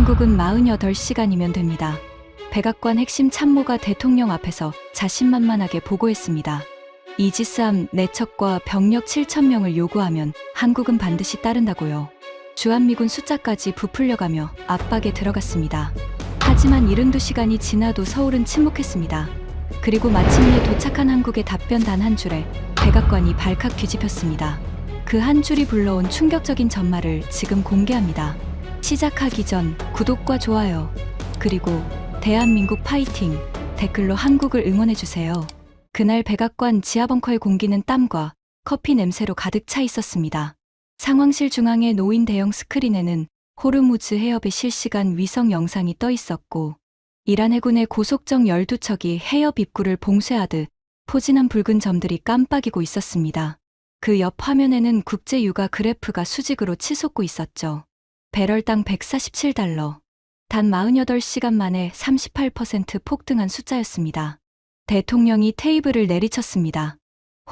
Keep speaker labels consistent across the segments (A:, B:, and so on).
A: 한국은 48시간이면 됩니다. 백악관 핵심 참모가 대통령 앞에서 자신만만하게 보고했습니다. 이지스함 4척과 병력 7,000명을 요구하면 한국은 반드시 따른다고요. 주한미군 숫자까지 부풀려가며 압박에 들어갔습니다. 하지만 72시간이 지나도 서울은 침묵했습니다. 그리고 마침내 도착한 한국의 답변 단 한 줄에 백악관이 발칵 뒤집혔습니다. 그 한 줄이 불러온 충격적인 전말을 지금 공개합니다. 시작하기 전 구독과 좋아요, 그리고 대한민국 파이팅 댓글로 한국을 응원해주세요. 그날 백악관 지하벙커의 공기는 땀과 커피 냄새로 가득 차 있었습니다. 상황실 중앙에 놓인 대형 스크린에는 호르무즈 해협의 실시간 위성 영상이 떠 있었고, 이란 해군의 고속정 12척이 해협 입구를 봉쇄하듯 포진한 붉은 점들이 깜빡이고 있었습니다. 그 옆 화면에는 국제유가 그래프가 수직으로 치솟고 있었죠. 배럴당 $147. 단 48시간 만에 38% 폭등한 숫자였습니다. 대통령이 테이블을 내리쳤습니다.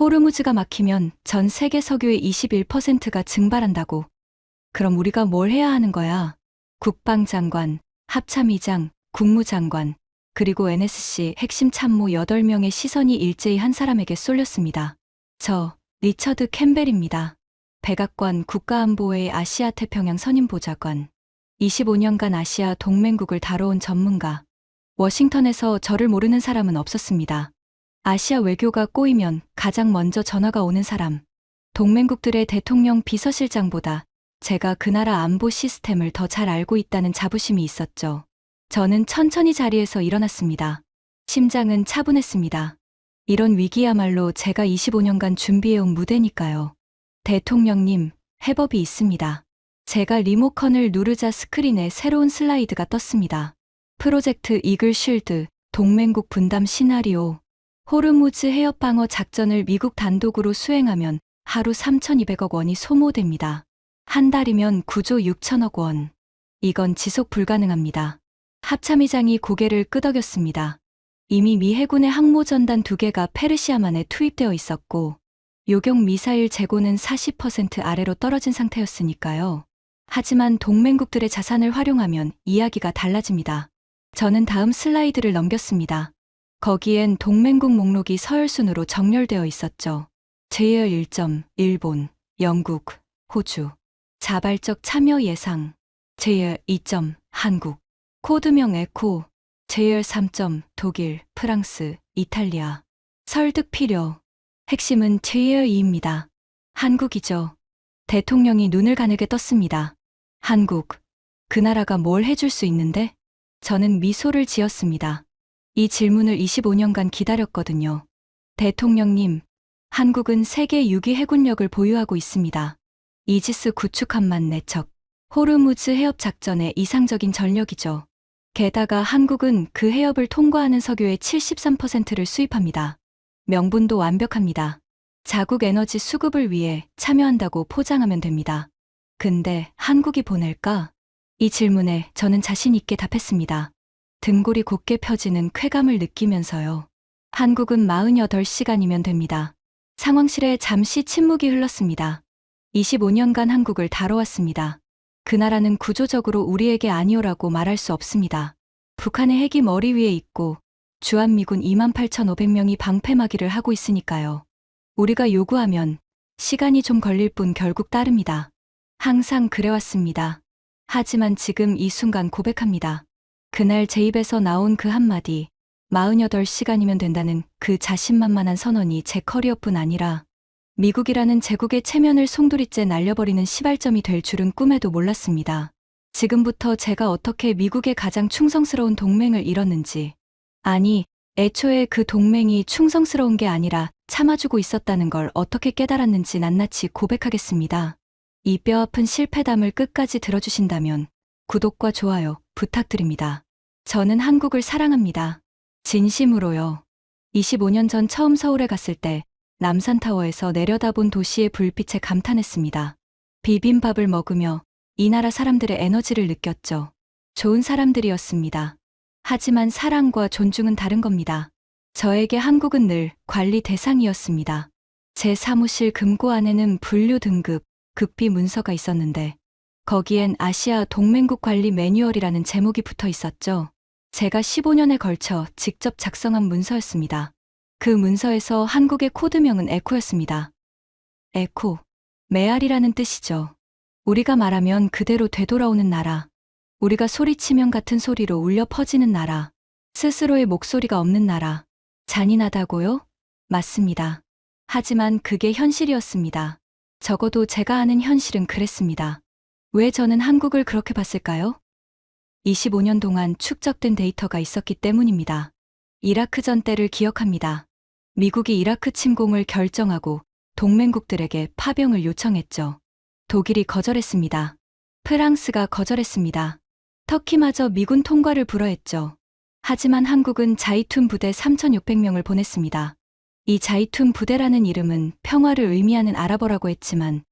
A: 호르무즈가 막히면 전 세계 석유의 21%가 증발한다고. 그럼 우리가 뭘 해야 하는 거야? 국방장관, 합참의장, 국무장관, 그리고 NSC 핵심 참모 8명의 시선이 일제히 한 사람에게 쏠렸습니다. 저 리처드 캠벨입니다. 백악관 국가안보회의 아시아 태평양 선임보좌관. 25년간 아시아 동맹국을 다뤄온 전문가. 워싱턴에서 저를 모르는 사람은 없었습니다. 아시아 외교가 꼬이면 가장 먼저 전화가 오는 사람. 동맹국들의 대통령 비서실장보다 제가 그 나라 안보 시스템을 더 잘 알고 있다는 자부심이 있었죠. 저는 천천히 자리에서 일어났습니다. 심장은 차분했습니다. 이런 위기야말로 제가 25년간 준비해온 무대니까요. 대통령님, 해법이 있습니다. 제가 리모컨을 누르자 스크린에 새로운 슬라이드가 떴습니다. 프로젝트 이글 쉴드, 동맹국 분담 시나리오. 호르무즈 해협 방어 작전을 미국 단독으로 수행하면 하루 3,200억 원이 소모됩니다. 한 달이면 9조 6천억 원. 이건 지속 불가능합니다. 합참의장이 고개를 끄덕였습니다. 이미 미 해군의 항모전단 2개가 페르시아만에 투입되어 있었고, 요격 미사일 재고는 40% 아래로 떨어진 상태였으니까요. 하지만 동맹국들의 자산을 활용하면 이야기가 달라집니다. 저는 다음 슬라이드를 넘겼습니다. 거기엔 동맹국 목록이 서열순으로 정렬되어 있었죠. 제열 1점, 일본, 영국, 호주. 자발적 참여 예상. 제열 2점, 한국. 코드명 에코. 제열 3점, 독일, 프랑스, 이탈리아. 설득 필요. 핵심은 제열 2입니다. 한국이죠. 대통령이 눈을 가늘게 떴습니다. 한국. 그 나라가 뭘 해줄 수 있는데? 저는 미소를 지었습니다. 이 질문을 25년간 기다렸거든요. 대통령님, 한국은 세계 6위 해군력을 보유하고 있습니다. 이지스 구축함만 4척. 호르무즈 해협 작전의 이상적인 전력이죠. 게다가 한국은 그 해협을 통과하는 석유의 73%를 수입합니다. 명분도 완벽합니다. 자국 에너지 수급을 위해 참여한다고 포장하면 됩니다. 근데 한국이 보낼까? 이 질문에 저는 자신 있게 답했습니다. 등골이 곧게 펴지는 쾌감을 느끼면서요. 한국은 48시간이면 됩니다. 상황실에 잠시 침묵이 흘렀습니다. 25년간 한국을 다뤄왔습니다. 그 나라는 구조적으로 우리에게 아니오라고 말할 수 없습니다. 북한의 핵이 머리 위에 있고 주한미군 28,500명이 방패막이를 하고 있으니까요. 우리가 요구하면 시간이 좀 걸릴 뿐 결국 따릅니다. 항상 그래왔습니다. 하지만 지금 이 순간 고백합니다. 그날 제 입에서 나온 그 한마디, 48시간이면 된다는 그 자신만만한 선언이 제 커리어뿐 아니라 미국이라는 제국의 체면을 송두리째 날려버리는 시발점이 될 줄은 꿈에도 몰랐습니다. 지금부터 제가 어떻게 미국의 가장 충성스러운 동맹을 잃었는지, 아니, 애초에 그 동맹이 충성스러운 게 아니라 참아주고 있었다는 걸 어떻게 깨달았는지 낱낱이 고백하겠습니다. 이 뼈아픈 실패담을 끝까지 들어주신다면 구독과 좋아요 부탁드립니다. 저는 한국을 사랑합니다. 진심으로요. 25년 전 처음 서울에 갔을 때 남산타워에서 내려다본 도시의 불빛에 감탄했습니다. 비빔밥을 먹으며 이 나라 사람들의 에너지를 느꼈죠. 좋은 사람들이었습니다. 하지만 사랑과 존중은 다른 겁니다. 저에게 한국은 늘 관리 대상이었습니다. 제 사무실 금고 안에는 분류 등급, 급비 문서가 있었는데 거기엔 아시아 동맹국 관리 매뉴얼이라는 제목이 붙어 있었죠. 제가 15년에 걸쳐 직접 작성한 문서였습니다. 그 문서에서 한국의 코드명은 에코였습니다. 에코, 메아리라는 뜻이죠. 우리가 말하면 그대로 되돌아오는 나라. 우리가 소리치면 같은 소리로 울려 퍼지는 나라. 스스로의 목소리가 없는 나라. 잔인하다고요? 맞습니다. 하지만 그게 현실이었습니다. 적어도 제가 아는 현실은 그랬습니다. 왜 저는 한국을 그렇게 봤을까요? 25년 동안 축적된 데이터가 있었기 때문입니다. 이라크전 때를 기억합니다. 미국이 이라크 침공을 결정하고 동맹국들에게 파병을 요청했죠. 독일이 거절했습니다. 프랑스가 거절했습니다. 터키마저 미군 통과를 불허했죠. 하지만 한국은 자이툰 부대 3,600명을 보냈습니다. 이 자이툰 부대라는 이름은 평화를 의미하는 아랍어라고 했지만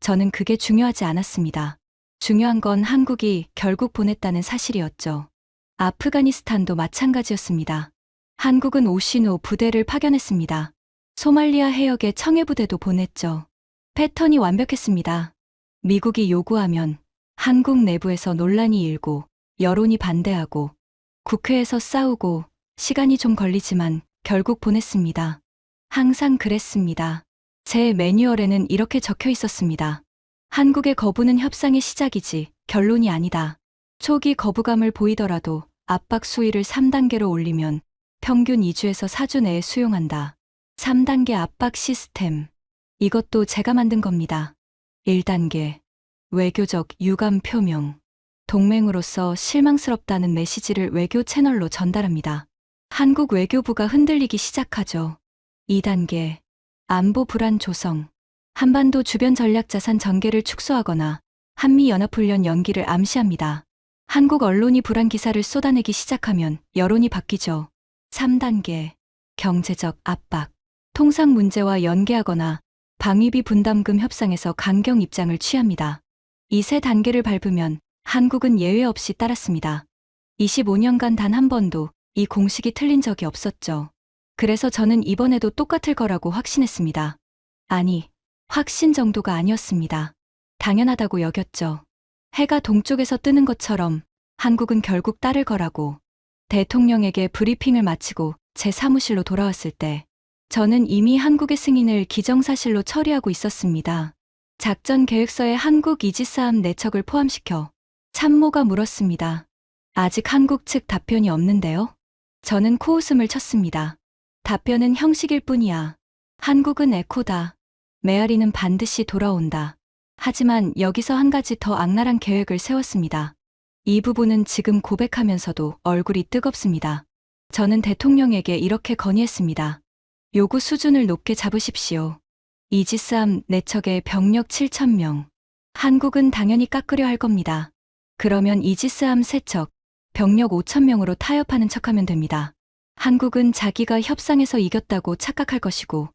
A: 저는 그게 중요하지 않았습니다. 중요한 건 한국이 결국 보냈다는 사실이었죠. 아프가니스탄도 마찬가지였습니다. 한국은 오시노 부대를 파견했습니다. 소말리아 해역에 청해부대도 보냈죠. 패턴이 완벽했습니다. 미국이 요구하면 한국 내부에서 논란이 일고 여론이 반대하고 국회에서 싸우고 시간이 좀 걸리지만 결국 보냈습니다. 항상 그랬습니다. 제 매뉴얼에는 이렇게 적혀 있었습니다. 한국의 거부는 협상의 시작이지 결론이 아니다. 초기 거부감을 보이더라도 압박 수위를 3단계로 올리면 평균 2주에서 4주 내에 수용한다. 3단계 압박 시스템. 이것도 제가 만든 겁니다. 1단계. 외교적 유감 표명. 동맹으로서 실망스럽다는 메시지를 외교 채널로 전달합니다. 한국 외교부가 흔들리기 시작하죠. 2단계. 안보 불안 조성. 한반도 주변 전략 자산 전개를 축소하거나 한미연합훈련 연기를 암시합니다. 한국 언론이 불안 기사를 쏟아내기 시작하면 여론이 바뀌죠. 3단계. 경제적 압박. 통상 문제와 연계하거나 방위비 분담금 협상에서 강경 입장을 취합니다. 이 세 단계를 밟으면 한국은 예외 없이 따랐습니다. 25년간 단 한 번도 이 공식이 틀린 적이 없었죠. 그래서 저는 이번에도 똑같을 거라고 확신했습니다. 아니, 확신 정도가 아니었습니다. 당연하다고 여겼죠. 해가 동쪽에서 뜨는 것처럼 한국은 결국 따를 거라고. 대통령에게 브리핑을 마치고 제 사무실로 돌아왔을 때 저는 이미 한국의 승인을 기정사실로 처리하고 있었습니다. 작전 계획서에 한국 이지스함 4척을 포함시켜 참모가 물었습니다. 아직 한국 측 답변이 없는데요? 저는 코웃음을 쳤습니다. 답변은 형식일 뿐이야. 한국은 에코다. 메아리는 반드시 돌아온다. 하지만 여기서 한 가지 더 악랄한 계획을 세웠습니다. 이 부분은 지금 고백하면서도 얼굴이 뜨겁습니다. 저는 대통령에게 이렇게 건의했습니다. 요구 수준을 높게 잡으십시오. 이지스함 4척에 병력 7,000명. 한국은 당연히 깎으려 할 겁니다. 그러면 이지스함 3척, 병력 5,000명으로 타협하는 척하면 됩니다. 한국은 자기가 협상에서 이겼다고 착각할 것이고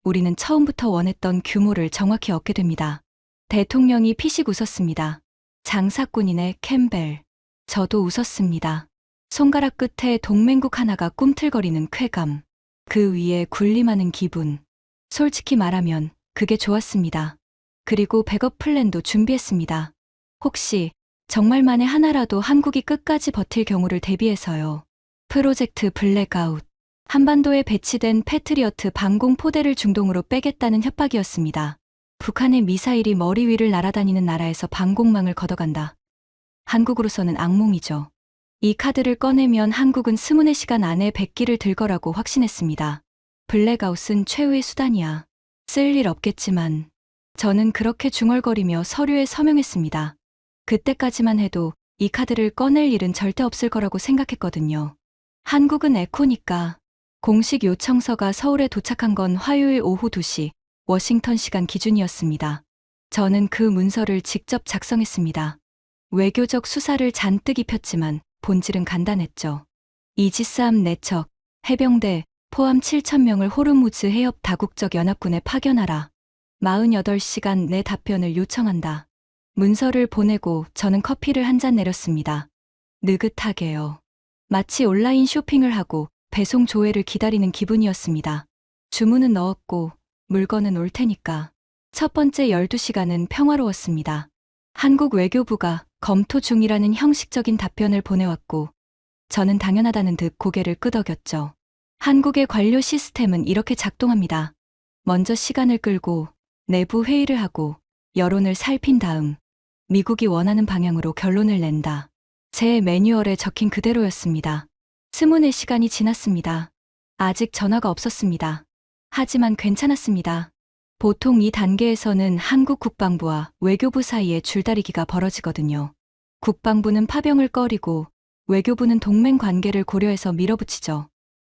A: 우리는 처음부터 원했던 규모를 정확히 얻게 됩니다. 대통령이 피식 웃었습니다. 장사꾼이네 캠벨. 저도 웃었습니다. 손가락 끝에 동맹국 하나가 꿈틀거리는 쾌감. 그 위에 군림하는 기분. 솔직히 말하면 그게 좋았습니다. 그리고 백업 플랜도 준비했습니다. 혹시 정말 만에 하나라도 한국이 끝까지 버틸 경우를 대비해서요. 프로젝트 블랙아웃. 한반도에 배치된 패트리어트 방공 포대를 중동으로 빼겠다는 협박이었습니다. 북한의 미사일이 머리 위를 날아다니는 나라에서 방공망을 걷어간다. 한국으로서는 악몽이죠. 이 카드를 꺼내면 한국은 스문의 시간 안에 백기를 들 거라고 확신했습니다. 블랙아웃은 최후의 수단이야. 쓸 일 없겠지만 저는 그렇게 중얼거리며 서류에 서명했습니다. 그때까지만 해도 이 카드를 꺼낼 일은 절대 없을 거라고 생각했거든요. 한국은 에코니까. 공식 요청서가 서울에 도착한 건 화요일 오후 2시 워싱턴 시간 기준이었습니다. 저는 그 문서를 직접 작성했습니다. 외교적 수사를 잔뜩 입혔지만 본질은 간단했죠. 이지스함 4척, 해병대, 포함 7,000명을 호르무즈 해협 다국적 연합군에 파견하라. 48시간 내 답변을 요청한다. 문서를 보내고 저는 커피를 한 잔 내렸습니다. 느긋하게요. 마치 온라인 쇼핑을 하고 배송 조회를 기다리는 기분이었습니다. 주문은 넣었고 물건은 올 테니까. 첫 번째 12시간은 평화로웠습니다. 한국 외교부가 검토 중이라는 형식적인 답변을 보내왔고, 저는 당연하다는 듯 고개를 끄덕였죠. 한국의 관료 시스템은 이렇게 작동합니다. 먼저 시간을 끌고 내부 회의를 하고 여론을 살핀 다음 미국이 원하는 방향으로 결론을 낸다. 제 매뉴얼에 적힌 그대로였습니다. 24시간이 지났습니다. 아직 전화가 없었습니다. 하지만 괜찮았습니다. 보통 이 단계에서는 한국 국방부와 외교부 사이에 줄다리기가 벌어지거든요. 국방부는 파병을 꺼리고 외교부는 동맹 관계를 고려해서 밀어붙이죠.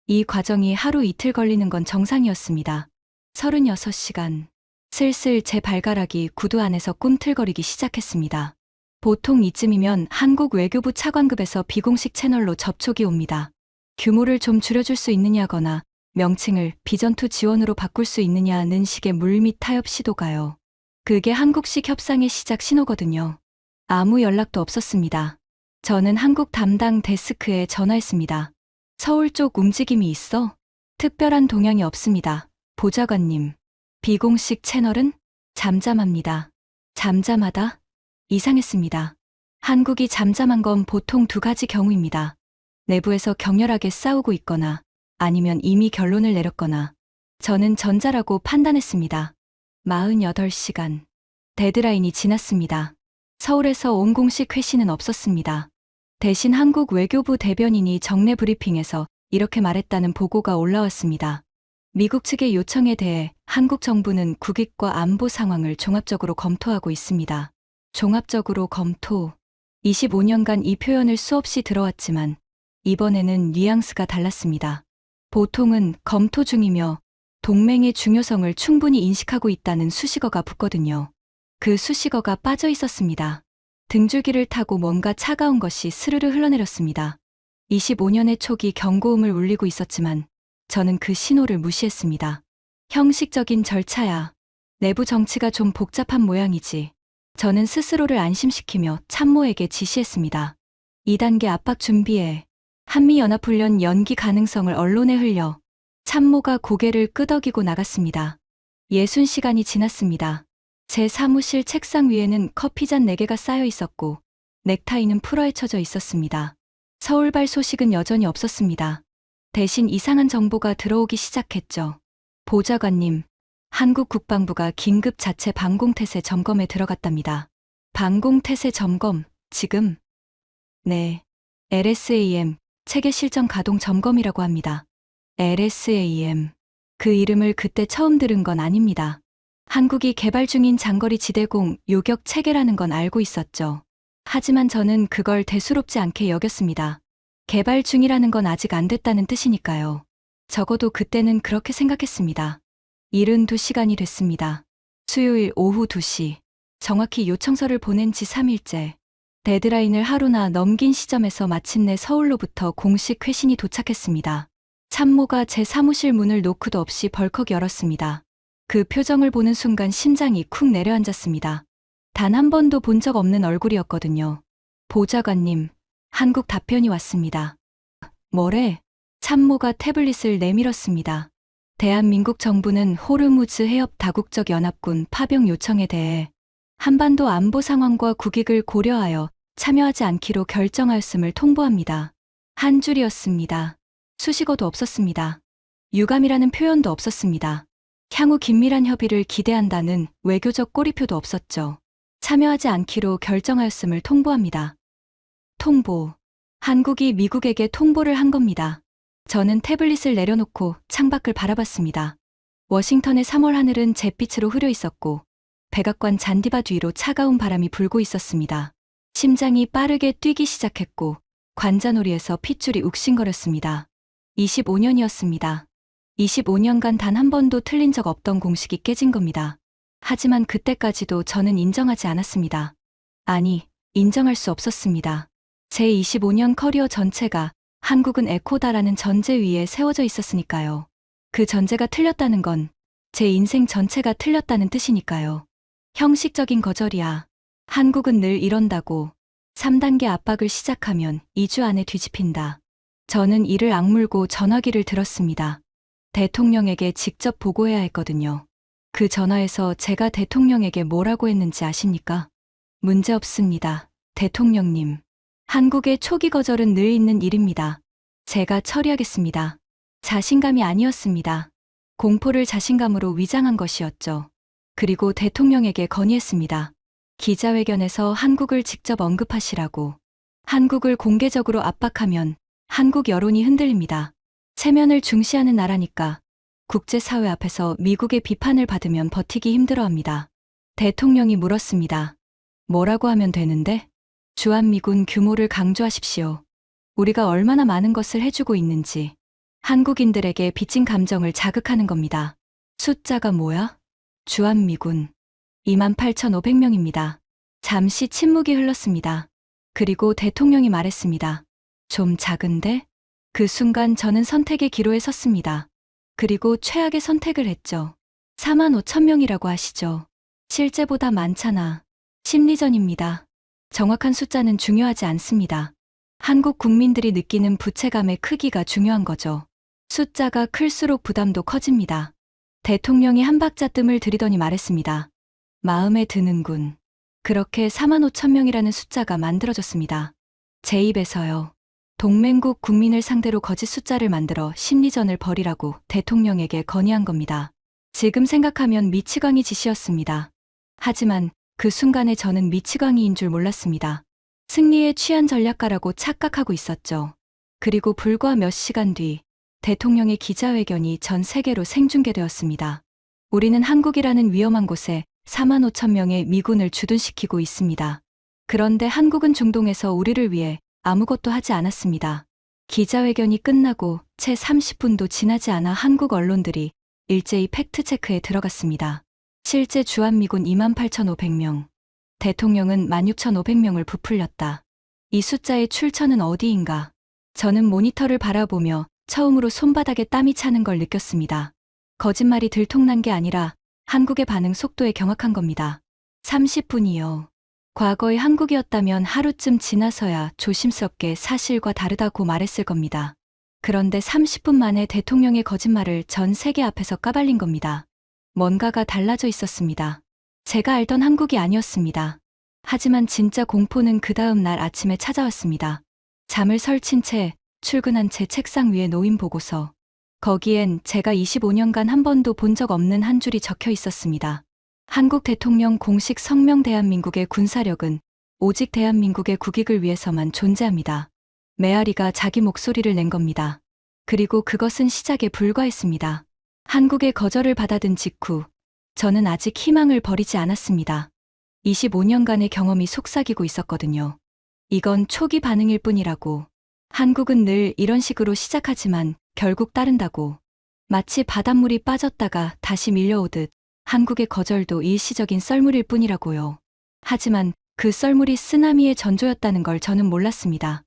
A: 이 과정이 하루 이틀 걸리는 건 정상이었습니다. 36시간. 슬슬 제 발가락이 구두 안에서 꿈틀거리기 시작했습니다. 보통 이쯤이면 한국 외교부 차관급에서 비공식 채널로 접촉이 옵니다. 규모를 좀 줄여줄 수 있느냐거나 명칭을 비전투 지원으로 바꿀 수 있느냐는 식의 물밑 타협 시도가요. 그게 한국식 협상의 시작 신호거든요. 아무 연락도 없었습니다. 저는 한국 담당 데스크에 전화했습니다. 서울 쪽 움직임이 있어? 특별한 동향이 없습니다. 보좌관님. 비공식 채널은? 잠잠합니다. 잠잠하다? 이상했습니다. 한국이 잠잠한 건 보통 두 가지 경우입니다. 내부에서 격렬하게 싸우고 있거나 아니면 이미 결론을 내렸거나. 저는 전자라고 판단했습니다. 48시간. 데드라인이 지났습니다. 서울에서 온 공식 회신은 없었습니다. 대신 한국 외교부 대변인이 정례 브리핑에서 이렇게 말했다는 보고가 올라왔습니다. 미국 측의 요청에 대해 한국 정부는 국익과 안보 상황을 종합적으로 검토하고 있습니다. 종합적으로 검토. 25년간 이 표현을 수없이 들어왔지만 이번에는 뉘앙스가 달랐습니다. 보통은 검토 중이며 동맹의 중요성을 충분히 인식하고 있다는 수식어가 붙거든요. 그 수식어가 빠져 있었습니다. 등줄기를 타고 뭔가 차가운 것이 스르르 흘러내렸습니다. 25년의 촉이 경고음을 울리고 있었지만 저는 그 신호를 무시했습니다. 형식적인 절차야. 내부 정치가 좀 복잡한 모양이지. 저는 스스로를 안심시키며 참모에게 지시했습니다. 2단계 압박 준비해. 한미연합훈련 연기 가능성을 언론에 흘려. 참모가 고개를 끄덕이고 나갔습니다. 60시간이 지났습니다. 제 사무실 책상 위에는 커피잔 4개가 쌓여 있었고 넥타이는 풀어헤쳐져 있었습니다. 서울발 소식은 여전히 없었습니다. 대신 이상한 정보가 들어오기 시작했죠. 보좌관님, 한국 국방부가 긴급 자체 방공태세 점검에 들어갔답니다. 방공태세 점검, 지금? 네. LSAM, 체계 실전 가동 점검이라고 합니다. LSAM. 그 이름을 그때 처음 들은 건 아닙니다. 한국이 개발 중인 장거리 지대공 요격 체계라는 건 알고 있었죠. 하지만 저는 그걸 대수롭지 않게 여겼습니다. 개발 중이라는 건 아직 안 됐다는 뜻이니까요. 적어도 그때는 그렇게 생각했습니다. 72시간이 됐습니다. 수요일 오후 2시. 정확히 요청서를 보낸 지 3일째. 데드라인을 하루나 넘긴 시점에서 마침내 서울로부터 공식 회신이 도착했습니다. 참모가 제 사무실 문을 노크도 없이 벌컥 열었습니다. 그 표정을 보는 순간 심장이 쿵 내려앉았습니다. 단 한 번도 본 적 없는 얼굴이었거든요. 보좌관님, 한국 답변이 왔습니다. 뭐래? 참모가 태블릿을 내밀었습니다. 대한민국 정부는 호르무즈 해협 다국적 연합군 파병 요청에 대해 한반도 안보 상황과 국익을 고려하여 참여하지 않기로 결정하였음을 통보합니다. 한 줄이었습니다. 수식어도 없었습니다. 유감이라는 표현도 없었습니다. 향후 긴밀한 협의를 기대한다는 외교적 꼬리표도 없었죠. 참여하지 않기로 결정하였음을 통보합니다. 통보. 한국이 미국에게 통보를 한 겁니다. 저는 태블릿을 내려놓고 창밖을 바라봤습니다. 워싱턴의 3월 하늘은 잿빛으로 흐려 있었고 백악관 잔디밭 위로 차가운 바람이 불고 있었습니다. 심장이 빠르게 뛰기 시작했고 관자놀이에서 핏줄이 욱신거렸습니다. 25년이었습니다. 25년간 단 한 번도 틀린 적 없던 공식이 깨진 겁니다. 하지만 그때까지도 저는 인정하지 않았습니다. 아니, 인정할 수 없었습니다. 제 25년 커리어 전체가 한국은 에코다라는 전제 위에 세워져 있었으니까요. 그 전제가 틀렸다는 건 제 인생 전체가 틀렸다는 뜻이니까요. 형식적인 거절이야. 한국은 늘 이런다고. 3단계 압박을 시작하면 2주 안에 뒤집힌다. 저는 이를 악물고 전화기를 들었습니다. 대통령에게 직접 보고해야 했거든요. 그 전화에서 제가 대통령에게 뭐라고 했는지 아십니까? 문제 없습니다. 대통령님. 한국의 초기 거절은 늘 있는 일입니다. 제가 처리하겠습니다. 자신감이 아니었습니다. 공포를 자신감으로 위장한 것이었죠. 그리고 대통령에게 건의했습니다. 기자회견에서 한국을 직접 언급하시라고. 한국을 공개적으로 압박하면 한국 여론이 흔들립니다. 체면을 중시하는 나라니까 국제사회 앞에서 미국의 비판을 받으면 버티기 힘들어합니다. 대통령이 물었습니다. 뭐라고 하면 되는데? 주한미군 규모를 강조하십시오. 우리가 얼마나 많은 것을 해주고 있는지. 한국인들에게 빚진 감정을 자극하는 겁니다. 숫자가 뭐야? 주한미군 28,500명입니다. 잠시 침묵이 흘렀습니다. 그리고 대통령이 말했습니다. 좀 작은데? 그 순간 저는 선택의 기로에 섰습니다. 그리고 최악의 선택을 했죠. 45,000명이라고 하시죠. 실제보다 많잖아. 심리전입니다. 정확한 숫자는 중요하지 않습니다. 한국 국민들이 느끼는 부채감의 크기가 중요한 거죠. 숫자가 클수록 부담도 커집니다. 대통령이 한 박자 뜸을 들이더니 말했습니다. 마음에 드는군. 그렇게 45,000명이라는 숫자가 만들어졌습니다. 제 입에서요. 동맹국 국민을 상대로 거짓 숫자를 만들어 심리전을 벌이라고 대통령에게 건의한 겁니다. 지금 생각하면 미치광이 짓이었습니다. 하지만 그 순간에 저는 미치광이인 줄 몰랐습니다. 승리에 취한 전략가라고 착각하고 있었죠. 그리고 불과 몇 시간 뒤 대통령의 기자회견이 전 세계로 생중계되었습니다. 우리는 한국이라는 위험한 곳에 45,000명의 미군을 주둔시키고 있습니다. 그런데 한국은 중동에서 우리를 위해 아무것도 하지 않았습니다. 기자회견이 끝나고 채 30분도 지나지 않아 한국 언론들이 일제히 팩트체크에 들어갔습니다. 실제 주한미군 28,500명, 대통령은 16,500명을 부풀렸다. 이 숫자의 출처는 어디인가? 저는 모니터를 바라보며 처음으로 손바닥에 땀이 차는 걸 느꼈습니다. 거짓말이 들통난 게 아니라 한국의 반응 속도에 경악한 겁니다. 30분이요. 과거의 한국이었다면 하루쯤 지나서야 조심스럽게 사실과 다르다고 말했을 겁니다. 그런데 30분 만에 대통령의 거짓말을 전 세계 앞에서 까발린 겁니다. 뭔가가 달라져 있었습니다. 제가 알던 한국이 아니었습니다. 하지만 진짜 공포는 그 다음 날 아침에 찾아왔습니다. 잠을 설친 채 출근한 제 책상 위에 놓인 보고서. 거기엔 제가 25년간 한 번도 본 적 없는 한 줄이 적혀 있었습니다. 한국 대통령 공식 성명 대한민국의 군사력은 오직 대한민국의 국익을 위해서만 존재합니다. 메아리가 자기 목소리를 낸 겁니다. 그리고 그것은 시작에 불과했습니다. 한국의 거절을 받아든 직후 저는 아직 희망을 버리지 않았습니다. 25년간의 경험이 속삭이고 있었거든요. 이건 초기 반응일 뿐이라고. 한국은 늘 이런 식으로 시작하지만 결국 따른다고. 마치 바닷물이 빠졌다가 다시 밀려오듯 한국의 거절도 일시적인 썰물일 뿐이라고요. 하지만 그 썰물이 쓰나미의 전조였다는 걸 저는 몰랐습니다.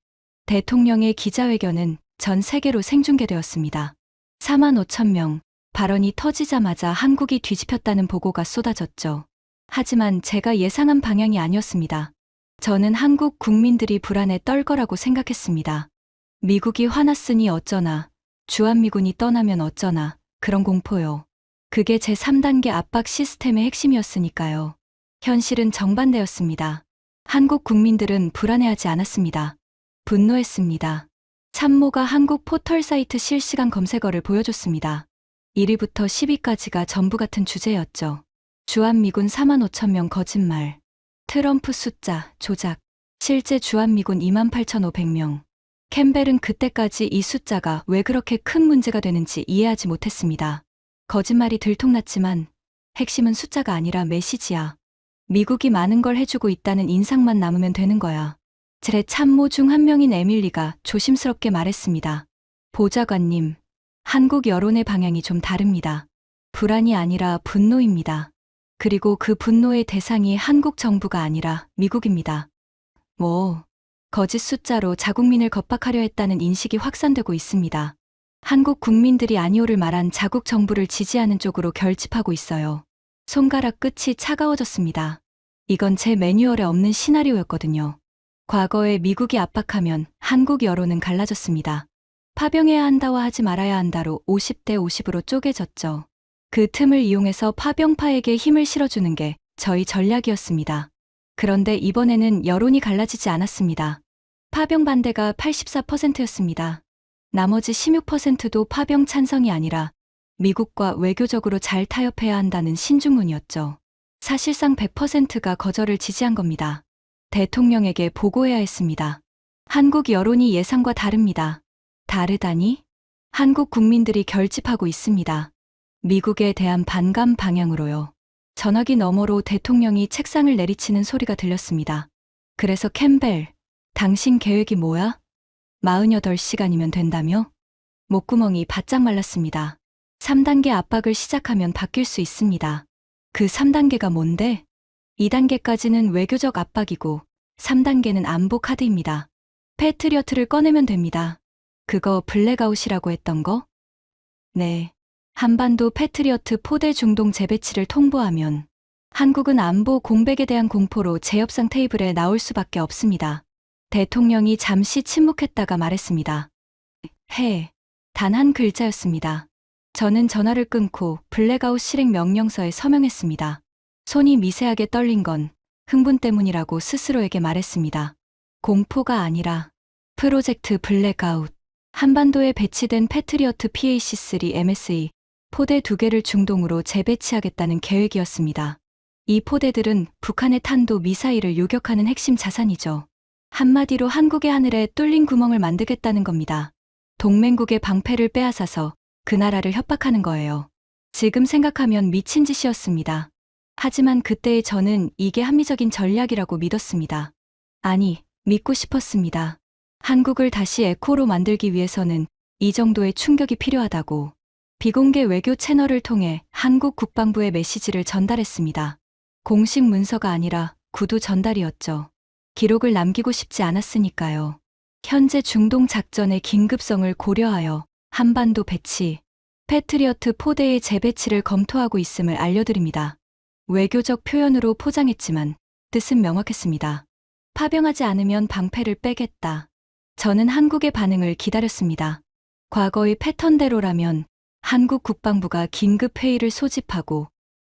A: 대통령의 기자회견은 전 세계로 생중계되었습니다. 45,000명, 발언이 터지자마자 한국이 뒤집혔다는 보고가 쏟아졌죠. 하지만 제가 예상한 방향이 아니었습니다. 저는 한국 국민들이 불안에 떨 거라고 생각했습니다. 미국이 화났으니 어쩌나, 주한미군이 떠나면 어쩌나, 그런 공포요. 그게 제 3단계 압박 시스템의 핵심이었으니까요. 현실은 정반대였습니다. 한국 국민들은 불안해하지 않았습니다. 분노했습니다. 참모가 한국 포털 사이트 실시간 검색어를 보여줬습니다. 1위부터 10위까지가 전부 같은 주제였죠. 주한미군 45,000명 거짓말. 트럼프 숫자 조작. 실제 주한미군 28,500명. 캠벨은 그때까지 이 숫자가 왜 그렇게 큰 문제가 되는지 이해하지 못했습니다. 거짓말이 들통났지만 핵심은 숫자가 아니라 메시지야. 미국이 많은 걸 해주고 있다는 인상만 남으면 되는 거야. 제 참모 중 한 명인 에밀리가 조심스럽게 말했습니다. 보좌관님, 한국 여론의 방향이 좀 다릅니다. 불안이 아니라 분노입니다. 그리고 그 분노의 대상이 한국 정부가 아니라 미국입니다. 거짓 숫자로 자국민을 겁박하려 했다는 인식이 확산되고 있습니다. 한국 국민들이 아니오를 말한 자국 정부를 지지하는 쪽으로 결집하고 있어요. 손가락 끝이 차가워졌습니다. 이건 제 매뉴얼에 없는 시나리오였거든요. 과거에 미국이 압박하면 한국 여론은 갈라졌습니다. 파병해야 한다와 하지 말아야 한다로 50대 50으로 쪼개졌죠. 그 틈을 이용해서 파병파에게 힘을 실어주는 게 저희 전략이었습니다. 그런데 이번에는 여론이 갈라지지 않았습니다. 파병 반대가 84%였습니다. 나머지 16%도 파병 찬성이 아니라 미국과 외교적으로 잘 타협해야 한다는 신중문이었죠. 사실상 100%가 거절을 지지한 겁니다. 대통령에게 보고해야 했습니다. 한국 여론이 예상과 다릅니다. 다르다니? 한국 국민들이 결집하고 있습니다. 미국에 대한 반감 방향으로요. 전화기 너머로 대통령이 책상을 내리치는 소리가 들렸습니다. 그래서 캠벨, 당신 계획이 뭐야? 48시간이면 된다며? 목구멍이 바짝 말랐습니다. 3단계 압박을 시작하면 바뀔 수 있습니다. 그 3단계가 뭔데? 2단계까지는 외교적 압박이고 3단계는 안보 카드입니다. 패트리어트를 꺼내면 됩니다. 그거 블랙아웃이라고 했던 거? 네. 한반도 패트리어트 포대 중동 재배치를 통보하면 한국은 안보 공백에 대한 공포로 재협상 테이블에 나올 수밖에 없습니다. 대통령이 잠시 침묵했다가 말했습니다. 단 한 글자였습니다. 저는 전화를 끊고 블랙아웃 실행 명령서에 서명했습니다. 손이 미세하게 떨린 건 흥분 때문이라고 스스로에게 말했습니다. 공포가 아니라 프로젝트 블랙아웃. 한반도에 배치된 패트리어트 PAC-3 MSE 포대 2개를 중동으로 재배치하겠다는 계획이었습니다. 이 포대들은 북한의 탄도 미사일을 요격하는 핵심 자산이죠. 한마디로 한국의 하늘에 뚫린 구멍을 만들겠다는 겁니다. 동맹국의 방패를 빼앗아서 그 나라를 협박하는 거예요. 지금 생각하면 미친 짓이었습니다. 하지만 그때의 저는 이게 합리적인 전략이라고 믿었습니다. 아니, 믿고 싶었습니다. 한국을 다시 에코로 만들기 위해서는 이 정도의 충격이 필요하다고 비공개 외교 채널을 통해 한국 국방부의 메시지를 전달했습니다. 공식 문서가 아니라 구두 전달이었죠. 기록을 남기고 싶지 않았으니까요. 현재 중동 작전의 긴급성을 고려하여 한반도 배치, 패트리어트 포대의 재배치를 검토하고 있음을 알려드립니다. 외교적 표현으로 포장했지만 뜻은 명확했습니다. 파병하지 않으면 방패를 빼겠다. 저는 한국의 반응을 기다렸습니다. 과거의 패턴대로라면 한국 국방부가 긴급 회의를 소집하고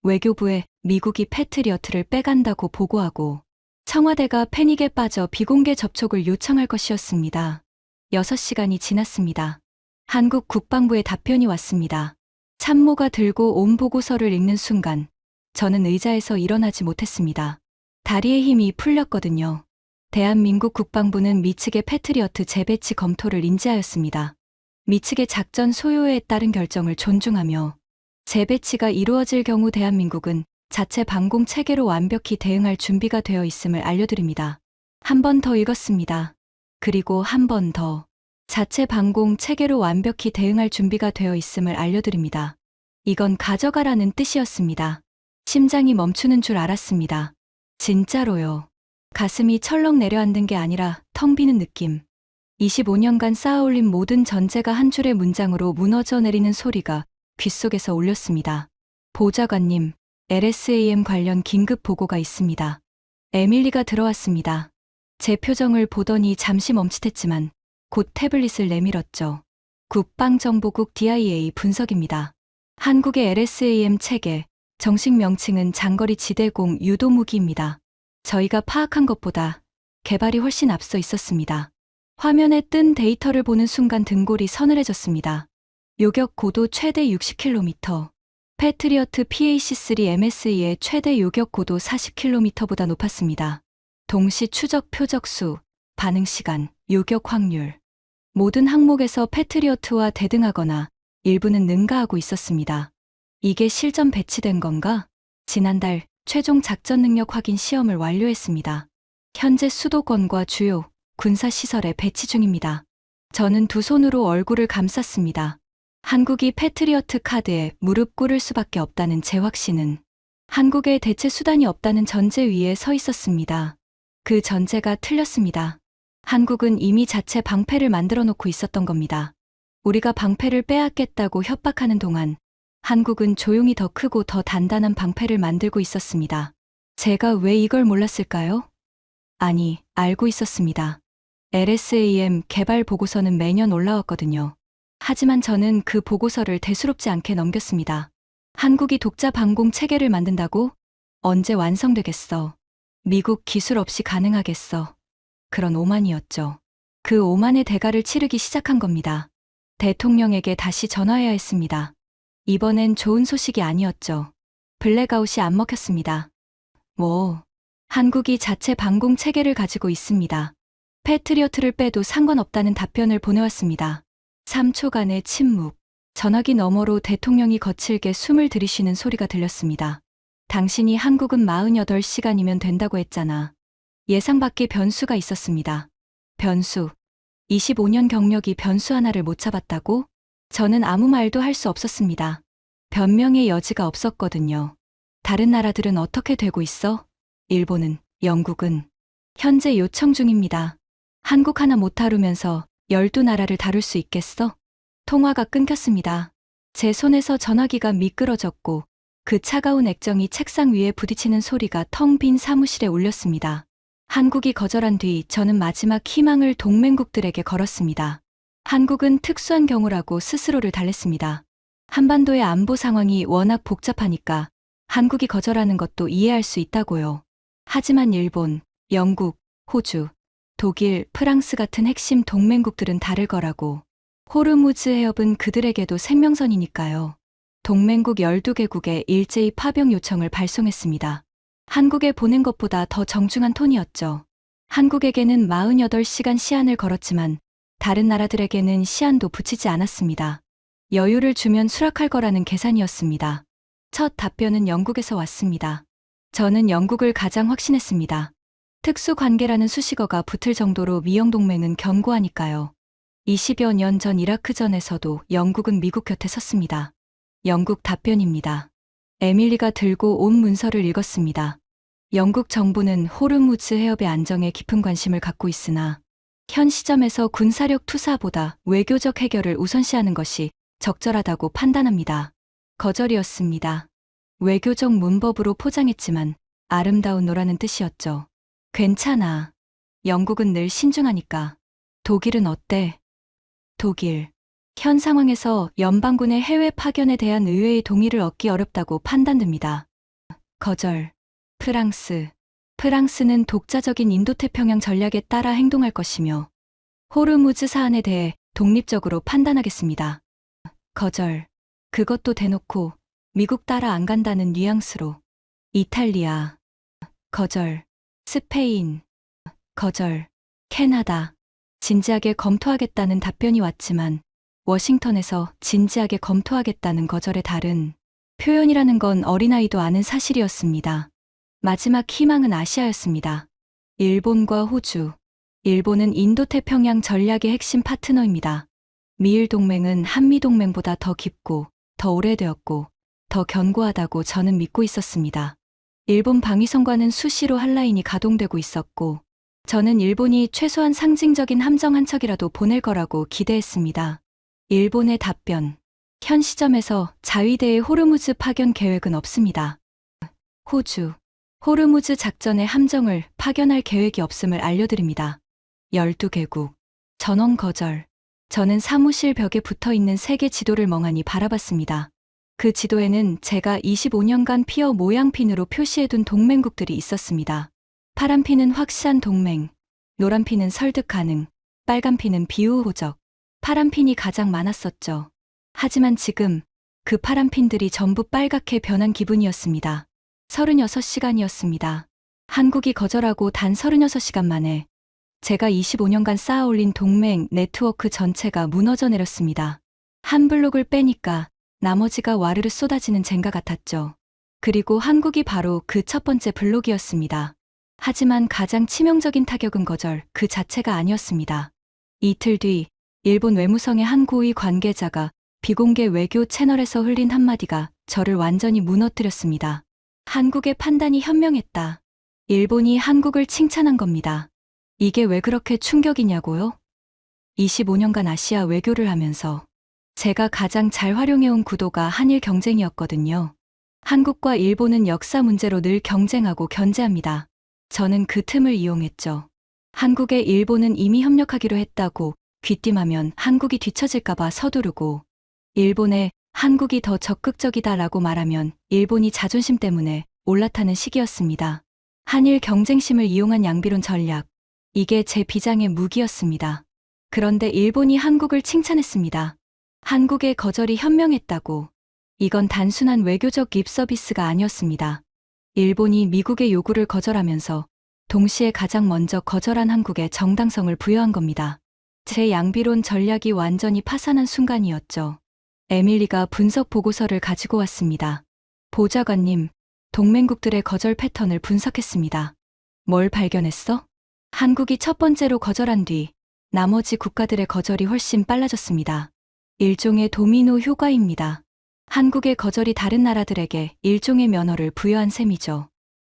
A: 외교부에 미국이 패트리어트를 빼간다고 보고하고 청와대가 패닉에 빠져 비공개 접촉을 요청할 것이었습니다. 6시간이 지났습니다. 한국 국방부의 답변이 왔습니다. 참모가 들고 온 보고서를 읽는 순간 저는 의자에서 일어나지 못했습니다. 다리의 힘이 풀렸거든요. 대한민국 국방부는 미측의 패트리어트 재배치 검토를 인지하였습니다. 미측의 작전 소요에 따른 결정을 존중하며 재배치가 이루어질 경우 대한민국은 자체 방공 체계로 완벽히 대응할 준비가 되어 있음을 알려드립니다. 한 번 더 읽었습니다. 그리고 한 번 더. 자체 방공 체계로 완벽히 대응할 준비가 되어 있음을 알려드립니다. 이건 가져가라는 뜻이었습니다. 심장이 멈추는 줄 알았습니다. 진짜로요. 가슴이 철렁 내려앉는 게 아니라 텅 비는 느낌. 25년간 쌓아올린 모든 전제가 한 줄의 문장으로 무너져 내리는 소리가 귓속에서 울렸습니다. 보좌관님, LSAM 관련 긴급 보고가 있습니다. 에밀리가 들어왔습니다. 제 표정을 보더니 잠시 멈칫했지만 곧 태블릿을 내밀었죠. 국방정보국 DIA 분석입니다. 한국의 LSAM 체계, 정식 명칭은 장거리 지대공 유도무기입니다. 저희가 파악한 것보다 개발이 훨씬 앞서 있었습니다. 화면에 뜬 데이터를 보는 순간 등골이 서늘해졌습니다. 요격 고도 최대 60km, 패트리어트 PAC-3 MSE의 최대 요격 고도 40km보다 높았습니다. 동시 추적 표적수, 반응 시간, 요격 확률. 모든 항목에서 패트리어트와 대등하거나 일부는 능가하고 있었습니다. 이게 실전 배치된 건가? 지난달 최종 작전 능력 확인 시험을 완료했습니다. 현재 수도권과 주요 군사시설에 배치 중입니다. 저는 두 손으로 얼굴을 감쌌습니다. 한국이 패트리어트 카드에 무릎 꿇을 수밖에 없다는 제 확신은 한국에 대체 수단이 없다는 전제 위에 서 있었습니다. 그 전제가 틀렸습니다. 한국은 이미 자체 방패를 만들어 놓고 있었던 겁니다. 우리가 방패를 빼앗겠다고 협박하는 동안 한국은 조용히 더 크고 더 단단한 방패를 만들고 있었습니다. 제가 왜 이걸 몰랐을까요? 아니, 알고 있었습니다. LSAM 개발 보고서는 매년 올라왔거든요. 하지만 저는 그 보고서를 대수롭지 않게 넘겼습니다. 한국이 독자 방공 체계를 만든다고? 언제 완성되겠어? 미국 기술 없이 가능하겠어. 그런 오만이었죠. 그 오만의 대가를 치르기 시작한 겁니다. 대통령에게 다시 전화해야 했습니다. 이번엔 좋은 소식이 아니었죠. 블랙아웃이 안 먹혔습니다. 한국이 자체 방공 체계를 가지고 있습니다. 패트리어트를 빼도 상관없다는 답변을 보내왔습니다. 3초간의 침묵. 전화기 너머로 대통령이 거칠게 숨을 들이쉬는 소리가 들렸습니다. 당신이 한국은 48시간이면 된다고 했잖아. 예상 밖의 변수가 있었습니다. 변수. 25년 경력이 변수 하나를 못 잡았다고? 저는 아무 말도 할 수 없었습니다. 변명의 여지가 없었거든요. 다른 나라들은 어떻게 되고 있어? 일본은, 영국은 현재 요청 중입니다. 한국 하나 못 다루면서 12나라를 다룰 수 있겠어? 통화가 끊겼습니다. 제 손에서 전화기가 미끄러졌고 그 차가운 액정이 책상 위에 부딪히는 소리가 텅 빈 사무실에 울렸습니다. 한국이 거절한 뒤 저는 마지막 희망을 동맹국들에게 걸었습니다. 한국은 특수한 경우라고 스스로를 달랬습니다. 한반도의 안보 상황이 워낙 복잡하니까 한국이 거절하는 것도 이해할 수 있다고요. 하지만 일본, 영국, 호주, 독일, 프랑스 같은 핵심 동맹국들은 다를 거라고. 호르무즈 해협은 그들에게도 생명선이니까요. 동맹국 12개국에 일제히 파병 요청을 발송했습니다. 한국에 보낸 것보다 더 정중한 톤이었죠. 한국에게는 48시간 시한을 걸었지만 다른 나라들에게는 시한도 붙이지 않았습니다. 여유를 주면 수락할 거라는 계산이었습니다. 첫 답변은 영국에서 왔습니다. 저는 영국을 가장 확신했습니다. 특수관계라는 수식어가 붙을 정도로 미영동맹은 견고하니까요. 20여 년 전 이라크전에서도 영국은 미국 곁에 섰습니다. 영국 답변입니다. 에밀리가 들고 온 문서를 읽었습니다. 영국 정부는 호르무즈 해협의 안정에 깊은 관심을 갖고 있으나 현 시점에서 군사력 투사보다 외교적 해결을 우선시하는 것이 적절하다고 판단합니다. 거절이었습니다. 외교적 문법으로 포장했지만 아름다운 노라는 뜻이었죠. 괜찮아. 영국은 늘 신중하니까. 독일은 어때? 독일. 현 상황에서 연방군의 해외 파견에 대한 의회의 동의를 얻기 어렵다고 판단됩니다. 거절. 프랑스. 프랑스는 독자적인 인도태평양 전략에 따라 행동할 것이며 호르무즈 사안에 대해 독립적으로 판단하겠습니다. 거절. 그것도 대놓고 미국 따라 안 간다는 뉘앙스로. 이탈리아. 거절. 스페인. 거절. 캐나다. 진지하게 검토하겠다는 답변이 왔지만 워싱턴에서 진지하게 검토하겠다는 거절의 다른 표현이라는 건 어린아이도 아는 사실이었습니다. 마지막 희망은 아시아였습니다. 일본과 호주. 일본은 인도태평양 전략의 핵심 파트너입니다. 미일 동맹은 한미 동맹보다 더 깊고 더 오래되었고 더 견고하다고 저는 믿고 있었습니다. 일본 방위성과는 수시로 한라인이 가동되고 있었고 저는 일본이 최소한 상징적인 함정 한 척이라도 보낼 거라고 기대했습니다. 일본의 답변. 현 시점에서 자위대의 호르무즈 파견 계획은 없습니다. 호주. 호르무즈 작전에 함정을 파견할 계획이 없음을 알려드립니다. 12개국. 전원 거절. 저는 사무실 벽에 붙어있는 세계 지도를 멍하니 바라봤습니다. 그 지도에는 제가 25년간 피어 모양핀으로 표시해둔 동맹국들이 있었습니다. 파란핀은 확실한 동맹, 노란핀은 설득 가능, 빨간핀은 비우호적. 파란핀이 가장 많았었죠. 하지만 지금 그 파란핀들이 전부 빨갛게 변한 기분이었습니다. 36시간이었습니다. 한국이 거절하고 단 36시간 만에 제가 25년간 쌓아 올린 동맹 네트워크 전체가 무너져 내렸습니다. 한 블록을 빼니까 나머지가 와르르 쏟아지는 쟁가 같았죠. 그리고 한국이 바로 그 첫 번째 블록이었습니다. 하지만 가장 치명적인 타격은 거절 그 자체가 아니었습니다. 이틀 뒤 일본 외무성의 한 고위 관계자가 비공개 외교 채널에서 흘린 한마디가 저를 완전히 무너뜨렸습니다. 한국의 판단이 현명했다. 일본이 한국을 칭찬한 겁니다. 이게 왜 그렇게 충격이냐고요? 25년간 아시아 외교를 하면서 제가 가장 잘 활용해온 구도가 한일 경쟁이었거든요. 한국과 일본은 역사 문제로 늘 경쟁하고 견제합니다. 저는 그 틈을 이용했죠. 한국에 일본은 이미 협력하기로 했다고 귀띔하면 한국이 뒤처질까봐 서두르고 일본에 한국이 더 적극적이다라고 말하면 일본이 자존심 때문에 올라타는 시기였습니다. 한일 경쟁심을 이용한 양비론 전략. 이게 제 비장의 무기였습니다. 그런데 일본이 한국을 칭찬했습니다. 한국의 거절이 현명했다고. 이건 단순한 외교적 립서비스가 아니었습니다. 일본이 미국의 요구를 거절하면서 동시에 가장 먼저 거절한 한국에 정당성을 부여한 겁니다. 제 양비론 전략이 완전히 파산한 순간이었죠. 에밀리가 분석 보고서를 가지고 왔습니다. 보좌관님, 동맹국들의 거절 패턴을 분석했습니다. 뭘 발견했어? 한국이 첫 번째로 거절한 뒤 나머지 국가들의 거절이 훨씬 빨라졌습니다. 일종의 도미노 효과입니다. 한국의 거절이 다른 나라들에게 일종의 면허를 부여한 셈이죠.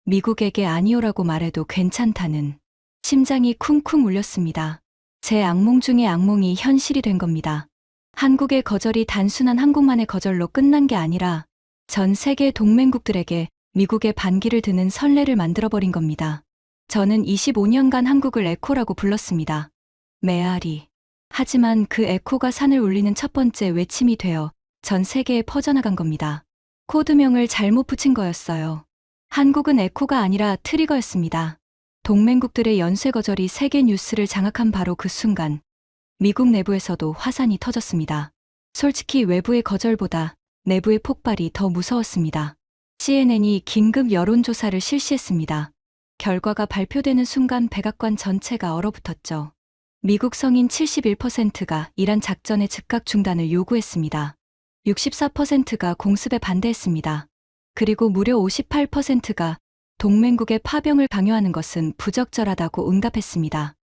A: 미국에게 아니오라고 말해도 괜찮다는. 심장이 쿵쿵 울렸습니다. 제 악몽 중의 악몽이 현실이 된 겁니다. 한국의 거절이 단순한 한국만의 거절로 끝난 게 아니라 전 세계 동맹국들에게 미국의 반기를 드는 선례를 만들어버린 겁니다. 저는 25년간 한국을 에코라고 불렀습니다. 메아리. 하지만 그 에코가 산을 울리는 첫 번째 외침이 되어 전 세계에 퍼져나간 겁니다. 코드명을 잘못 붙인 거였어요. 한국은 에코가 아니라 트리거였습니다. 동맹국들의 연쇄 거절이 세계 뉴스를 장악한 바로 그 순간, 미국 내부에서도 화산이 터졌습니다. 솔직히 외부의 거절보다 내부의 폭발이 더 무서웠습니다. CNN이 긴급 여론조사를 실시했습니다. 결과가 발표되는 순간 백악관 전체가 얼어붙었죠. 미국 성인 71%가 이란 작전의 즉각 중단을 요구했습니다. 64%가 공습에 반대했습니다. 그리고 무려 58%가 동맹국의 파병을 강요하는 것은 부적절하다고 응답했습니다.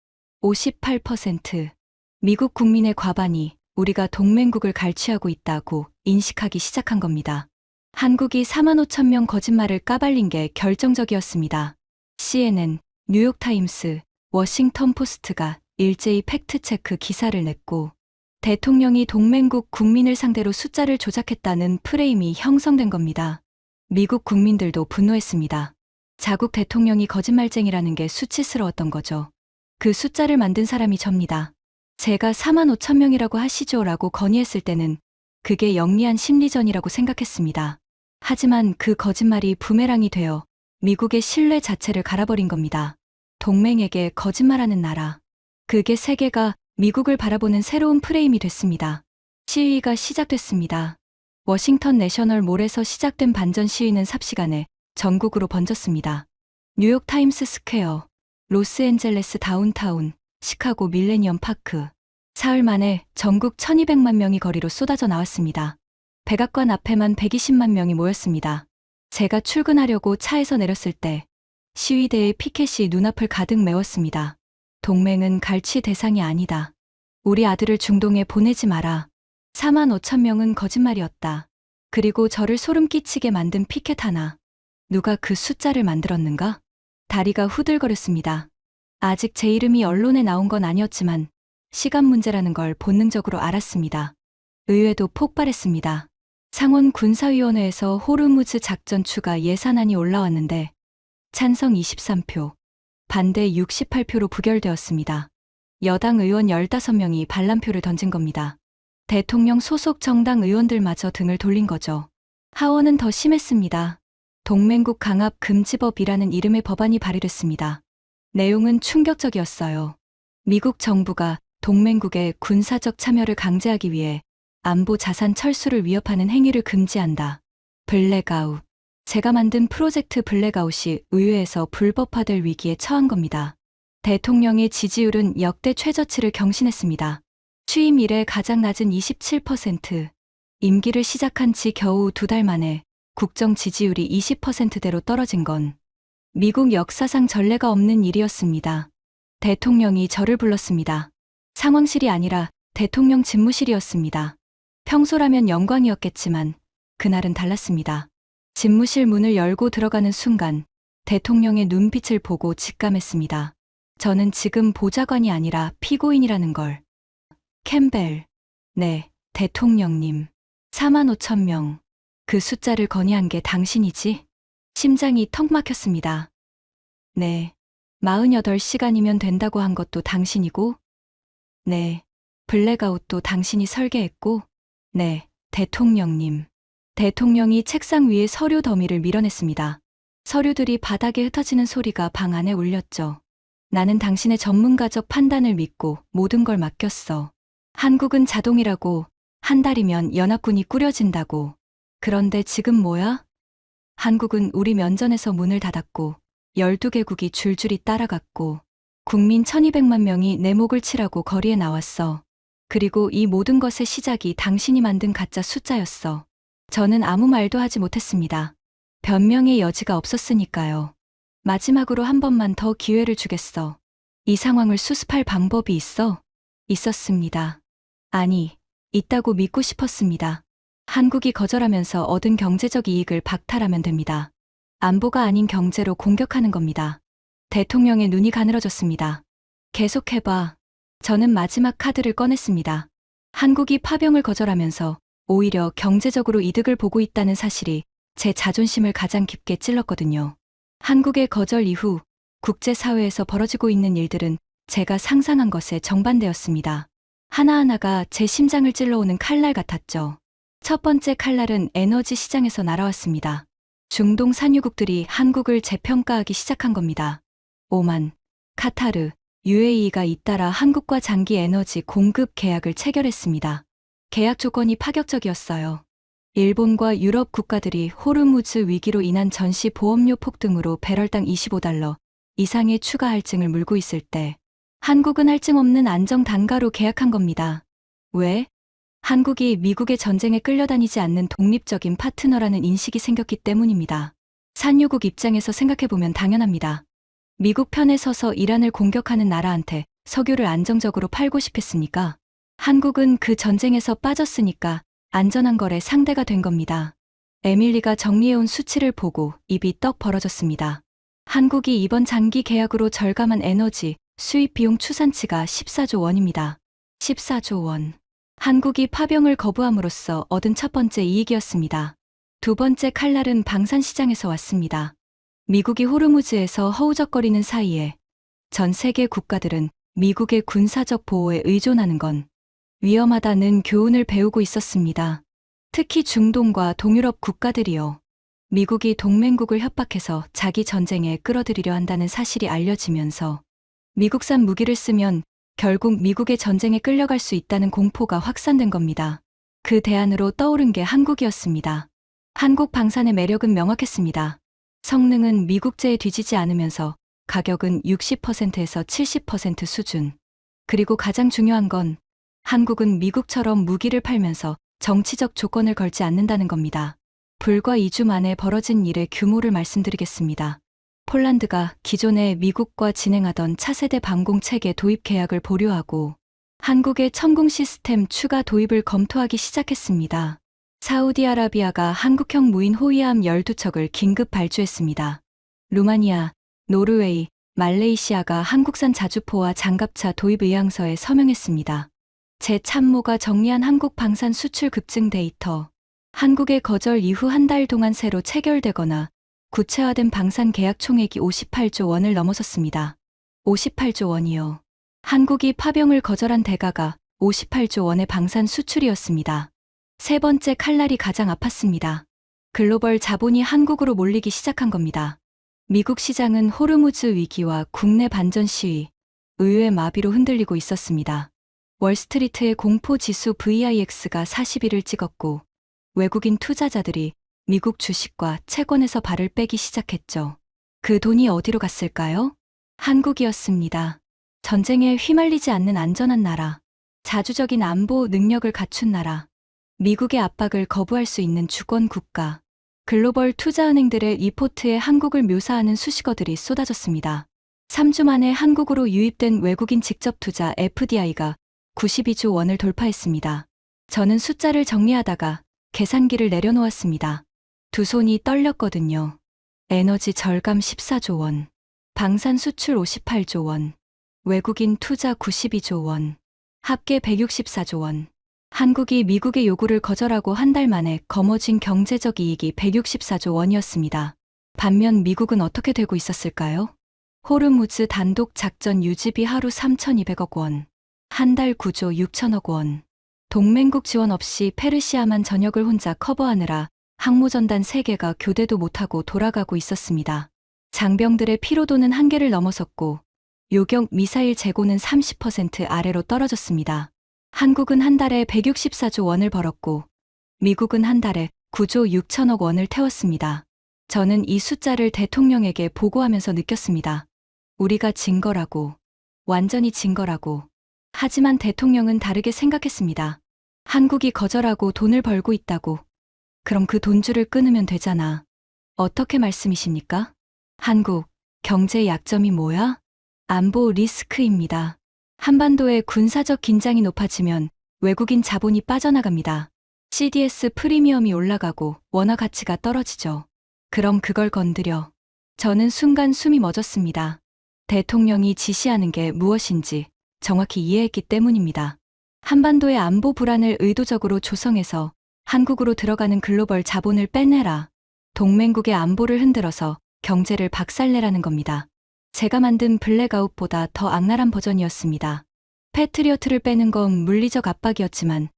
A: 58%. 미국 국민의 과반이 우리가 동맹국을 갈취하고 있다고 인식하기 시작한 겁니다. 한국이 45,000명 거짓말을 까발린 게 결정적이었습니다. CNN, 뉴욕타임스, 워싱턴 포스트가 일제히 팩트체크 기사를 냈고 대통령이 동맹국 국민을 상대로 숫자를 조작했다는 프레임이 형성된 겁니다. 미국 국민들도 분노했습니다. 자국 대통령이 거짓말쟁이라는 게 수치스러웠던 거죠. 그 숫자를 만든 사람이 접니다. 제가 45,000명이라고 하시죠 라고 건의했을 때는 그게 영리한 심리전이라고 생각했습니다. 하지만 그 거짓말이 부메랑이 되어 미국의 신뢰 자체를 갈아버린 겁니다. 동맹에게 거짓말하는 나라. 그게 세계가 미국을 바라보는 새로운 프레임이 됐습니다. 시위가 시작됐습니다. 워싱턴 내셔널 몰에서 시작된 반전 시위는 삽시간에 전국으로 번졌습니다. 뉴욕 타임스 스퀘어, 로스앤젤레스 다운타운, 시카고 밀레니엄 파크. 사흘 만에 전국 1200만 명이 거리로 쏟아져 나왔습니다. 백악관 앞에만 120만 명이 모였습니다. 제가 출근하려고 차에서 내렸을 때 시위대의 피켓이 눈앞을 가득 메웠습니다. 동맹은 갈취 대상이 아니다. 우리 아들을 중동에 보내지 마라. 45,000명은 거짓말이었다. 그리고 저를 소름 끼치게 만든 피켓 하나. 누가 그 숫자를 만들었는가? 다리가 후들거렸습니다. 아직 제 이름이 언론에 나온 건 아니었지만 시간 문제라는 걸 본능적으로 알았습니다. 의회도 폭발했습니다. 상원 군사위원회에서 호르무즈 작전 추가 예산안이 올라왔는데 찬성 23표, 반대 68표로 부결되었습니다. 여당 의원 15명이 반란표를 던진 겁니다. 대통령 소속 정당 의원들마저 등을 돌린 거죠. 하원은 더 심했습니다. 동맹국 강압 금지법이라는 이름의 법안이 발의됐습니다. 내용은 충격적이었어요. 미국 정부가 동맹국의 군사적 참여를 강제하기 위해 안보 자산 철수를 위협하는 행위를 금지한다. 블랙아웃. 제가 만든 프로젝트 블랙아웃이 의회에서 불법화될 위기에 처한 겁니다. 대통령의 지지율은 역대 최저치를 경신했습니다. 취임 이래 가장 낮은 27%. 임기를 시작한 지 겨우 2달 만에 국정 지지율이 20%대로 떨어진 건 미국 역사상 전례가 없는 일이었습니다. 대통령이 저를 불렀습니다. 상황실이 아니라 대통령 집무실이었습니다. 평소라면 영광이었겠지만 그날은 달랐습니다. 집무실 문을 열고 들어가는 순간 대통령의 눈빛을 보고 직감했습니다. 저는 지금 보좌관이 아니라 피고인이라는 걸. 캠벨. 네, 대통령님. 45,000명. 그 숫자를 건의한 게 당신이지? 심장이 턱 막혔습니다. 네. 48시간이면 된다고 한 것도 당신이고? 네. 블랙아웃도 당신이 설계했고? 네, 대통령님. 대통령이 책상 위에 서류 더미를 밀어냈습니다. 서류들이 바닥에 흩어지는 소리가 방 안에 울렸죠. 나는 당신의 전문가적 판단을 믿고 모든 걸 맡겼어. 한국은 자동이라고, 한 달이면 연합군이 꾸려진다고. 그런데 지금 뭐야? 한국은 우리 면전에서 문을 닫았고 12개국이 줄줄이 따라갔고 국민 1200만 명이 내 목을 치라고 거리에 나왔어. 그리고 이 모든 것의 시작이 당신이 만든 가짜 숫자였어. 저는 아무 말도 하지 못했습니다. 변명의 여지가 없었으니까요. 마지막으로 한 번만 더 기회를 주겠어. 이 상황을 수습할 방법이 있어? 있었습니다. 아니, 있다고 믿고 싶었습니다. 한국이 거절하면서 얻은 경제적 이익을 박탈하면 됩니다. 안보가 아닌 경제로 공격하는 겁니다. 대통령의 눈이 가늘어졌습니다. 계속해봐. 저는 마지막 카드를 꺼냈습니다. 한국이 파병을 거절하면서 오히려 경제적으로 이득을 보고 있다는 사실이 제 자존심을 가장 깊게 찔렀거든요. 한국의 거절 이후 국제사회에서 벌어지고 있는 일들은 제가 상상한 것에 정반대였습니다. 하나하나가 제 심장을 찔러오는 칼날 같았죠. 첫 번째 칼날은 에너지 시장에서 날아왔습니다. 중동 산유국들이 한국을 재평가하기 시작한 겁니다. 오만, 카타르, UAE가 잇따라 한국과 장기 에너지 공급 계약을 체결했습니다. 계약 조건이 파격적이었어요. 일본과 유럽 국가들이 호르무즈 위기로 인한 전시 보험료 폭등으로 배럴당 $25 이상의 추가 할증을 물고 있을 때 한국은 할증 없는 안정 단가로 계약한 겁니다. 왜? 한국이 미국의 전쟁에 끌려다니지 않는 독립적인 파트너라는 인식이 생겼기 때문입니다. 산유국 입장에서 생각해보면 당연합니다. 미국 편에 서서 이란을 공격하는 나라한테 석유를 안정적으로 팔고 싶었으니까 한국은 그 전쟁에서 빠졌으니까 안전한 거래 상대가 된 겁니다. 에밀리가 정리해온 수치를 보고 입이 떡 벌어졌습니다. 한국이 이번 장기 계약으로 절감한 에너지 수입 비용 추산치가 14조 원입니다. 14조 원. 한국이 파병을 거부함으로써 얻은 첫 번째 이익이었습니다. 두 번째 칼날은 방산 시장에서 왔습니다. 미국이 호르무즈에서 허우적거리는 사이에 전 세계 국가들은 미국의 군사적 보호에 의존하는 건 위험하다는 교훈을 배우고 있었습니다. 특히 중동과 동유럽 국가들이요. 미국이 동맹국을 협박해서 자기 전쟁에 끌어들이려 한다는 사실이 알려지면서 미국산 무기를 쓰면 결국 미국의 전쟁에 끌려갈 수 있다는 공포가 확산된 겁니다. 그 대안으로 떠오른 게 한국이었습니다. 한국 방산의 매력은 명확했습니다. 성능은 미국제에 뒤지지 않으면서 가격은 60%에서 70% 수준. 그리고 가장 중요한 건 한국은 미국처럼 무기를 팔면서 정치적 조건을 걸지 않는다는 겁니다. 불과 2주 만에 벌어진 일의 규모를 말씀드리겠습니다. 폴란드가 기존에 미국과 진행하던 차세대 방공 체계 도입 계약을 보류하고 한국의 천궁 시스템 추가 도입을 검토하기 시작했습니다. 사우디아라비아가 한국형 무인 호위함 12척을 긴급 발주했습니다. 루마니아, 노르웨이, 말레이시아가 한국산 자주포와 장갑차 도입 의향서에 서명했습니다. 제 참모가 정리한 한국 방산 수출 급증 데이터, 한국의 거절 이후 한 달 동안 새로 체결되거나 구체화된 방산 계약 총액이 58조 원을 넘어섰습니다. 58조 원이요. 한국이 파병을 거절한 대가가 58조 원의 방산 수출이었습니다. 세 번째 칼날이 가장 아팠습니다. 글로벌 자본이 한국으로 몰리기 시작한 겁니다. 미국 시장은 호르무즈 위기와 국내 반전 시위, 의회 마비로 흔들리고 있었습니다. 월스트리트의 공포지수 VIX가 41을 찍었고 외국인 투자자들이 미국 주식과 채권에서 발을 빼기 시작했죠. 그 돈이 어디로 갔을까요? 한국이었습니다. 전쟁에 휘말리지 않는 안전한 나라, 자주적인 안보 능력을 갖춘 나라, 미국의 압박을 거부할 수 있는 주권 국가, 글로벌 투자은행들의 리포트에 한국을 묘사하는 수식어들이 쏟아졌습니다. 3주 만에 한국으로 유입된 외국인 직접 투자 FDI가 92조 원을 돌파했습니다. 저는 숫자를 정리하다가 계산기를 내려놓았습니다. 두 손이 떨렸거든요. 에너지 절감 14조 원, 방산 수출 58조 원, 외국인 투자 92조 원, 합계 164조 원. 한국이 미국의 요구를 거절하고 한 달 만에 거머쥔 경제적 이익이 164조 원이었습니다. 반면 미국은 어떻게 되고 있었을까요? 호르무즈 단독 작전 유지비 하루 3,200억 원, 한 달 9조 6천억 원. 동맹국 지원 없이 페르시아만 전역을 혼자 커버하느라 항모전단 3개가 교대도 못하고 돌아가고 있었습니다. 장병들의 피로도는 한계를 넘어섰고 요격 미사일 재고는 30% 아래로 떨어졌습니다. 한국은 한 달에 164조 원을 벌었고 미국은 한 달에 9조 6천억 원을 태웠습니다. 저는 이 숫자를 대통령에게 보고하면서 느꼈습니다. 우리가 진 거라고. 완전히 진 거라고. 하지만 대통령은 다르게 생각했습니다. 한국이 거절하고 돈을 벌고 있다고. 그럼 그 돈줄을 끊으면 되잖아. 어떻게 말씀이십니까? 한국, 경제 약점이 뭐야? 안보 리스크입니다. 한반도의 군사적 긴장이 높아지면 외국인 자본이 빠져나갑니다. CDS 프리미엄이 올라가고 원화 가치가 떨어지죠. 그럼 그걸 건드려. 저는 순간 숨이 멎었습니다. 대통령이 지시하는 게 무엇인지 정확히 이해했기 때문입니다. 한반도의 안보 불안을 의도적으로 조성해서 한국으로 들어가는 글로벌 자본을 빼내라. 동맹국의 안보를 흔들어서 경제를 박살내라는 겁니다. 제가 만든 블랙아웃보다 더 악랄한 버전이었습니다. 패트리어트를 빼는 건 물리적 압박이었지만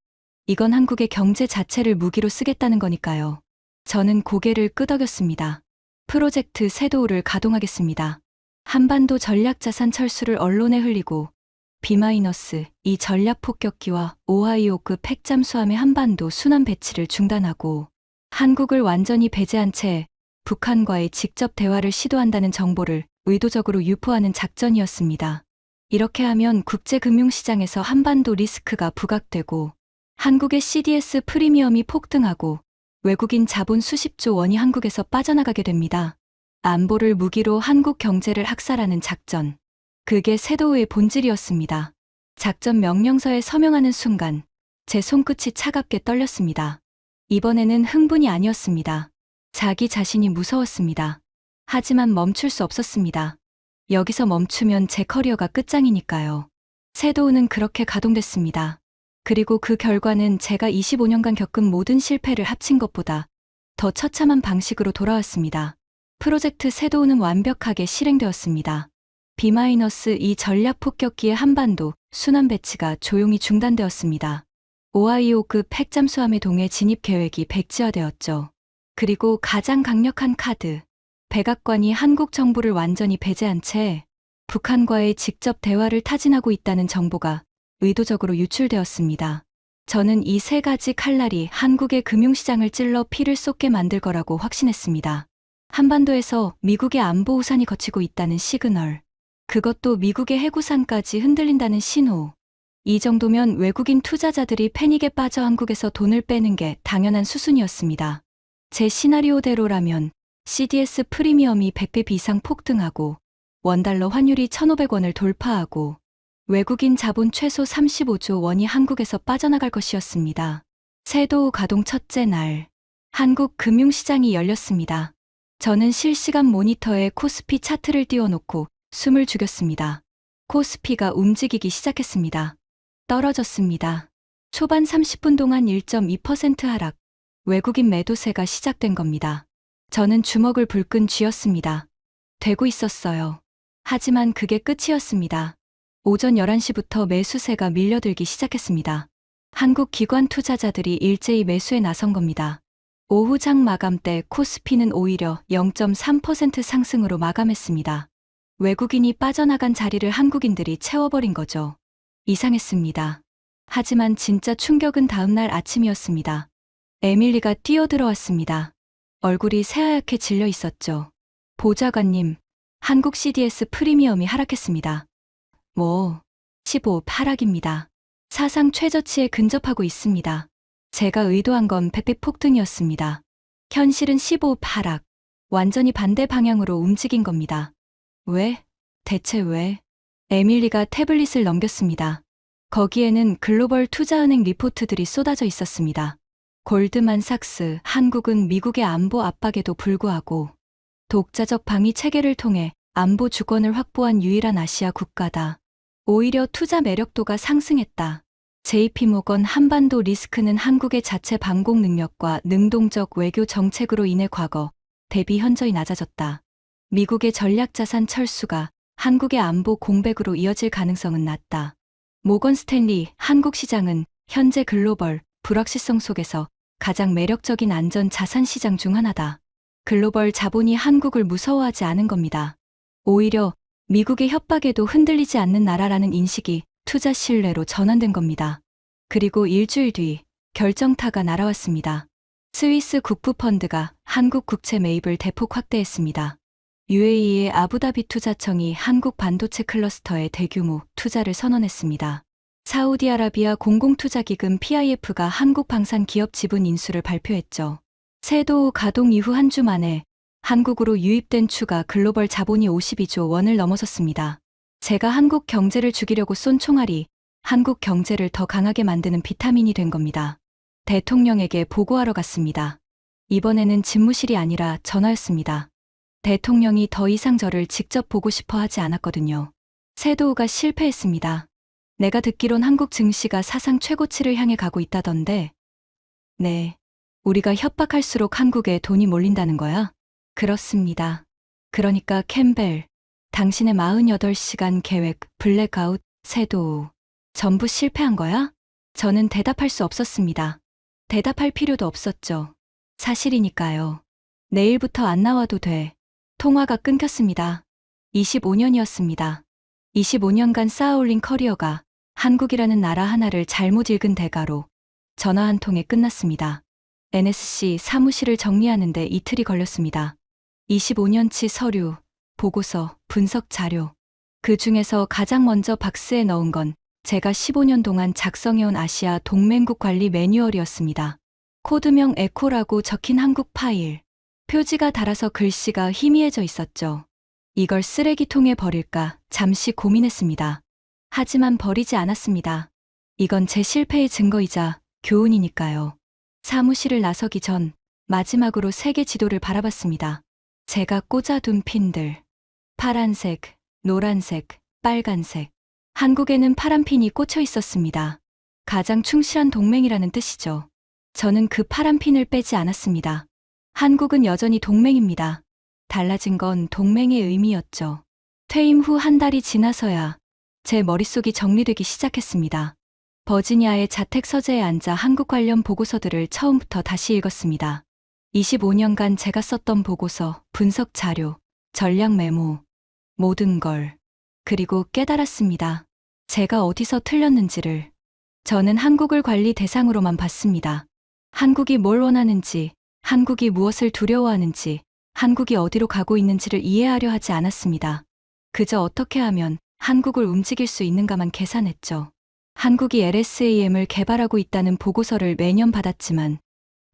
A: 이건 한국의 경제 자체를 무기로 쓰겠다는 거니까요. 저는 고개를 끄덕였습니다. 프로젝트 섀도우를 가동하겠습니다. 한반도 전략자산 철수를 언론에 흘리고 B-2 전략폭격기와 오하이오급 핵잠수함의 한반도 순환 배치를 중단하고 한국을 완전히 배제한 채 북한과의 직접 대화를 시도한다는 정보를 의도적으로 유포하는 작전이었습니다. 이렇게 하면 국제금융시장에서 한반도 리스크가 부각되고 한국의 CDS 프리미엄이 폭등하고 외국인 자본 수십조 원이 한국에서 빠져나가게 됩니다. 안보를 무기로 한국 경제를 학살하는 작전. 그게 섀도우의 본질이었습니다. 작전 명령서에 서명하는 순간 제 손끝이 차갑게 떨렸습니다. 이번에는 흥분이 아니었습니다. 자기 자신이 무서웠습니다. 하지만 멈출 수 없었습니다. 여기서 멈추면 제 커리어가 끝장이니까요. 섀도우는 그렇게 가동됐습니다. 그리고 그 결과는 제가 25년간 겪은 모든 실패를 합친 것보다 더 처참한 방식으로 돌아왔습니다. 프로젝트 섀도우는 완벽하게 실행되었습니다. B-2 전략폭격기의 한반도 순환 배치가 조용히 중단되었습니다. 오하이오급 핵잠수함의 동해 진입 계획이 백지화되었죠. 그리고 가장 강력한 카드, 백악관이 한국 정부를 완전히 배제한 채 북한과의 직접 대화를 타진하고 있다는 정보가 의도적으로 유출되었습니다. 저는 이 3가지 칼날이 한국의 금융시장을 찔러 피를 쏟게 만들 거라고 확신했습니다. 한반도에서 미국의 안보 우산이 걷히고 있다는 시그널, 그것도 미국의 해구산까지 흔들린다는 신호. 이 정도면 외국인 투자자들이 패닉에 빠져 한국에서 돈을 빼는 게 당연한 수순이었습니다. 제 시나리오대로라면 CDS 프리미엄이 100배 이상 폭등하고 원달러 환율이 1,500원을 돌파하고 외국인 자본 최소 35조 원이 한국에서 빠져나갈 것이었습니다. 섀도우 가동 첫째 날, 한국 금융시장이 열렸습니다. 저는 실시간 모니터에 코스피 차트를 띄워놓고 숨을 죽였습니다. 코스피가 움직이기 시작했습니다. 떨어졌습니다. 초반 30분 동안 1.2% 하락, 외국인 매도세가 시작된 겁니다. 저는 주먹을 불끈 쥐었습니다. 되고 있었어요. 하지만 그게 끝이었습니다. 오전 11시부터 매수세가 밀려들기 시작했습니다. 한국 기관 투자자들이 일제히 매수에 나선 겁니다. 오후 장 마감 때 코스피는 오히려 0.3% 상승으로 마감했습니다. 외국인이 빠져나간 자리를 한국인들이 채워버린 거죠. 이상했습니다. 하지만 진짜 충격은 다음날 아침이었습니다. 에밀리가 뛰어들어왔습니다. 얼굴이 새하얗게 질려 있었죠. 보좌관님, 한국 CDS 프리미엄이 하락했습니다. 15 하락입니다. 사상 최저치에 근접하고 있습니다. 제가 의도한 건 100배 폭등이었습니다. 현실은 15 하락. 완전히 반대 방향으로 움직인 겁니다. 왜? 대체 왜? 에밀리가 태블릿을 넘겼습니다. 거기에는 글로벌 투자은행 리포트들이 쏟아져 있었습니다. 골드만삭스, 한국은 미국의 안보 압박에도 불구하고 독자적 방위 체계를 통해 안보 주권을 확보한 유일한 아시아 국가다. 오히려 투자 매력도가 상승했다. JP모건 한반도 리스크는 한국의 자체 방공 능력과 능동적 외교 정책으로 인해 과거 대비 현저히 낮아졌다. 미국의 전략자산 철수가 한국의 안보 공백으로 이어질 가능성은 낮다. 모건 스탠리 한국 시장은 현재 글로벌 불확실성 속에서 가장 매력적인 안전 자산 시장 중 하나다. 글로벌 자본이 한국을 무서워하지 않은 겁니다. 오히려 미국의 협박에도 흔들리지 않는 나라라는 인식이 투자 신뢰로 전환된 겁니다. 그리고 일주일 뒤 결정타가 날아왔습니다. 스위스 국부펀드가 한국 국채 매입을 대폭 확대했습니다. UAE의 아부다비 투자청이 한국 반도체 클러스터에 대규모 투자를 선언했습니다. 사우디아라비아 공공투자기금 PIF가 한국 방산 기업 지분 인수를 발표했죠. 세도 가동 이후 한 주 만에 한국으로 유입된 추가 글로벌 자본이 52조 원을 넘어섰습니다. 제가 한국 경제를 죽이려고 쏜 총알이 한국 경제를 더 강하게 만드는 비타민이 된 겁니다. 대통령에게 보고하러 갔습니다. 이번에는 집무실이 아니라 전화였습니다. 대통령이 더 이상 저를 직접 보고 싶어 하지 않았거든요. 세도우가 실패했습니다. 내가 듣기론 한국 증시가 사상 최고치를 향해 가고 있다던데. 네. 우리가 협박할수록 한국에 돈이 몰린다는 거야? 그렇습니다. 그러니까 캠벨, 당신의 48시간 계획, 블랙아웃, 세도우. 전부 실패한 거야? 저는 대답할 수 없었습니다. 대답할 필요도 없었죠. 사실이니까요. 내일부터 안 나와도 돼. 통화가 끊겼습니다. 25년이었습니다. 25년간 쌓아올린 커리어가 한국이라는 나라 하나를 잘못 읽은 대가로 전화 한 통에 끝났습니다. NSC 사무실을 정리하는데 이틀이 걸렸습니다. 25년치 서류, 보고서, 분석 자료. 그 중에서 가장 먼저 박스에 넣은 건 제가 15년 동안 작성해온 아시아 동맹국 관리 매뉴얼이었습니다. 코드명 에코라고 적힌 한국 파일. 표지가 달아서 글씨가 희미해져 있었죠. 이걸 쓰레기통에 버릴까 잠시 고민했습니다. 하지만 버리지 않았습니다. 이건 제 실패의 증거이자 교훈이니까요. 사무실을 나서기 전 마지막으로 세계 지도를 바라봤습니다. 제가 꽂아둔 핀들. 파란색, 노란색, 빨간색. 한국에는 파란 핀이 꽂혀 있었습니다. 가장 충실한 동맹이라는 뜻이죠. 저는 그 파란 핀을 빼지 않았습니다. 한국은 여전히 동맹입니다. 달라진 건 동맹의 의미였죠. 퇴임 후 한 달이 지나서야 제 머릿속이 정리되기 시작했습니다. 버지니아의 자택 서재에 앉아 한국 관련 보고서들을 처음부터 다시 읽었습니다. 25년간 제가 썼던 보고서, 분석 자료, 전략 메모, 모든 걸. 그리고 깨달았습니다. 제가 어디서 틀렸는지를. 저는 한국을 관리 대상으로만 봤습니다. 한국이 뭘 원하는지, 한국이 무엇을 두려워하는지, 한국이 어디로 가고 있는지를 이해하려 하지 않았습니다. 그저 어떻게 하면 한국을 움직일 수 있는가만 계산했죠. 한국이 LSAM을 개발하고 있다는 보고서를 매년 받았지만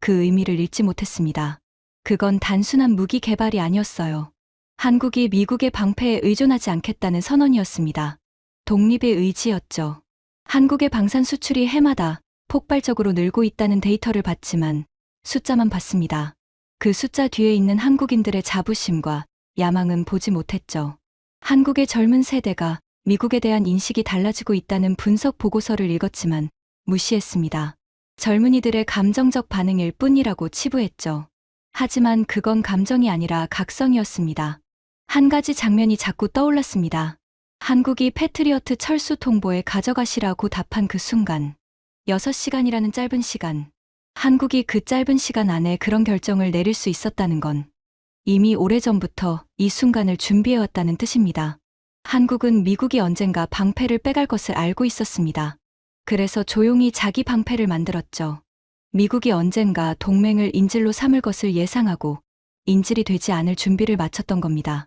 A: 그 의미를 읽지 못했습니다. 그건 단순한 무기 개발이 아니었어요. 한국이 미국의 방패에 의존하지 않겠다는 선언이었습니다. 독립의 의지였죠. 한국의 방산 수출이 해마다 폭발적으로 늘고 있다는 데이터를 봤지만 숫자만 봤습니다. 그 숫자 뒤에 있는 한국인들의 자부심과 야망은 보지 못했죠. 한국의 젊은 세대가 미국에 대한 인식이 달라지고 있다는 분석 보고서를 읽었지만 무시했습니다. 젊은이들의 감정적 반응일 뿐이라고 치부했죠. 하지만 그건 감정이 아니라 각성이었습니다. 한 가지 장면이 자꾸 떠올랐습니다. 한국이 패트리어트 철수 통보에 가져가시라고 답한 그 순간. 6시간이라는 짧은 시간. 한국이 그 짧은 시간 안에 그런 결정을 내릴 수 있었다는 건 이미 오래전부터 이 순간을 준비해왔다는 뜻입니다. 한국은 미국이 언젠가 방패를 빼갈 것을 알고 있었습니다. 그래서 조용히 자기 방패를 만들었죠. 미국이 언젠가 동맹을 인질로 삼을 것을 예상하고 인질이 되지 않을 준비를 마쳤던 겁니다.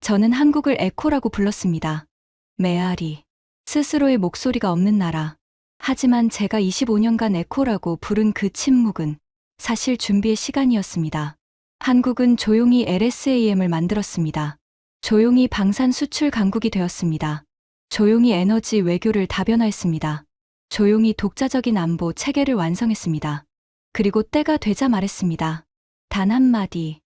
A: 저는 한국을 에코라고 불렀습니다. 메아리. 스스로의 목소리가 없는 나라. 하지만 제가 25년간 에코라고 부른 그 침묵은 사실 준비의 시간이었습니다. 한국은 조용히 LSAM을 만들었습니다. 조용히 방산 수출 강국이 되었습니다. 조용히 에너지 외교를 다변화했습니다. 조용히 독자적인 안보 체계를 완성했습니다. 그리고 때가 되자 말했습니다. 단 한마디.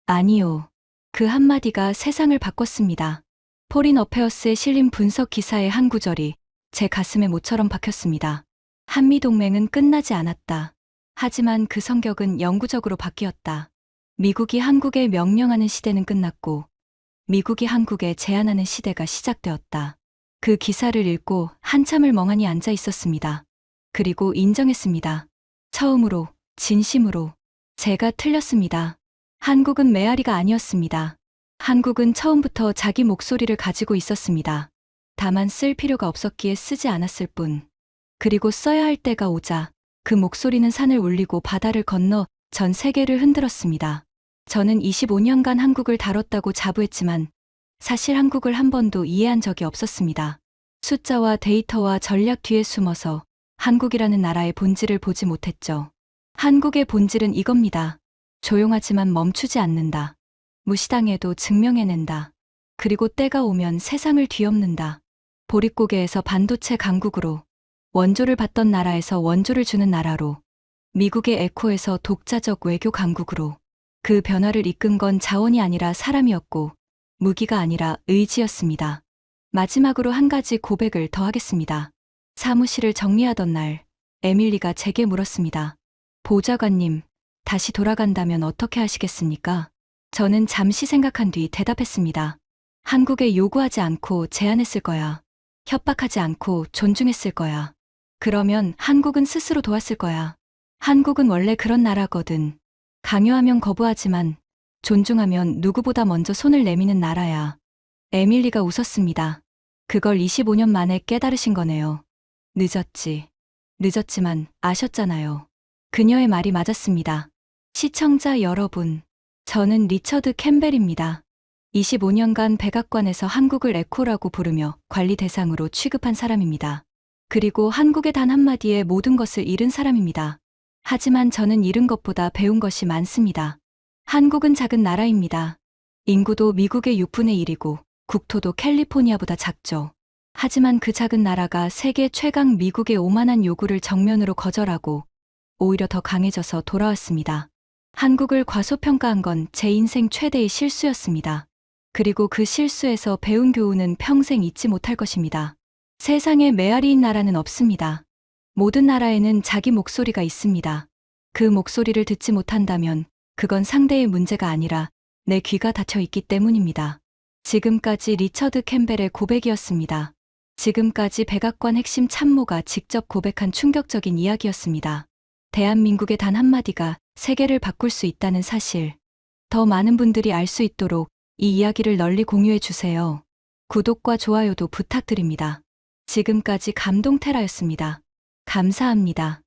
A: 아니요. 그 한마디가 세상을 바꿨습니다. 포린 어페어스에 실린 분석 기사의 한 구절이 제 가슴에 모처럼 박혔습니다. 한미동맹은 끝나지 않았다. 하지만 그 성격은 영구적으로 바뀌었다. 미국이 한국에 명령하는 시대는 끝났고 미국이 한국에 제안하는 시대가 시작되었다. 그 기사를 읽고 한참을 멍하니 앉아 있었습니다. 그리고 인정했습니다. 처음으로 진심으로. 제가 틀렸습니다. 한국은 메아리가 아니었습니다. 한국은 처음부터 자기 목소리를 가지고 있었습니다. 다만 쓸 필요가 없었기에 쓰지 않았을 뿐. 그리고 써야 할 때가 오자 그 목소리는 산을 울리고 바다를 건너 전 세계를 흔들었습니다. 저는 25년간 한국을 다뤘다고 자부했지만 사실 한국을 한 번도 이해한 적이 없었습니다. 숫자와 데이터와 전략 뒤에 숨어서 한국이라는 나라의 본질을 보지 못했죠. 한국의 본질은 이겁니다. 조용하지만 멈추지 않는다. 무시당해도 증명해낸다. 그리고 때가 오면 세상을 뒤엎는다. 보릿고개에서 반도체 강국으로, 원조를 받던 나라에서 원조를 주는 나라로, 미국의 에코에서 독자적 외교 강국으로. 그 변화를 이끈 건 자원이 아니라 사람이었고 무기가 아니라 의지였습니다. 마지막으로 한 가지 고백을 더 하겠습니다. 사무실을 정리하던 날 에밀리가 제게 물었습니다. 보좌관님, 다시 돌아간다면 어떻게 하시겠습니까? 저는 잠시 생각한 뒤 대답했습니다. 한국에 요구하지 않고 제안했을 거야. 협박하지 않고 존중했을 거야. 그러면 한국은 스스로 도왔을 거야. 한국은 원래 그런 나라거든. 강요하면 거부하지만 존중하면 누구보다 먼저 손을 내미는 나라야. 에밀리가 웃었습니다. 그걸 25년 만에 깨달으신 거네요. 늦었지. 늦었지만 아셨잖아요. 그녀의 말이 맞았습니다. 시청자 여러분, 저는 리처드 캠벨입니다. 25년간 백악관에서 한국을 에코라고 부르며 관리 대상으로 취급한 사람입니다. 그리고 한국의 단 한마디에 모든 것을 잃은 사람입니다. 하지만 저는 잃은 것보다 배운 것이 많습니다. 한국은 작은 나라입니다. 인구도 미국의 6분의 1이고 국토도 캘리포니아보다 작죠. 하지만 그 작은 나라가 세계 최강 미국의 오만한 요구를 정면으로 거절하고 오히려 더 강해져서 돌아왔습니다. 한국을 과소평가한 건 제 인생 최대의 실수였습니다. 그리고 그 실수에서 배운 교훈은 평생 잊지 못할 것입니다. 세상에 메아리인 나라는 없습니다. 모든 나라에는 자기 목소리가 있습니다. 그 목소리를 듣지 못한다면 그건 상대의 문제가 아니라 내 귀가 닫혀 있기 때문입니다. 지금까지 리처드 캠벨의 고백이었습니다. 지금까지 백악관 핵심 참모가 직접 고백한 충격적인 이야기였습니다. 대한민국의 단 한마디가 세계를 바꿀 수 있다는 사실. 더 많은 분들이 알 수 있도록 이 이야기를 널리 공유해 주세요. 구독과 좋아요도 부탁드립니다. 지금까지 감동테라였습니다. 감사합니다.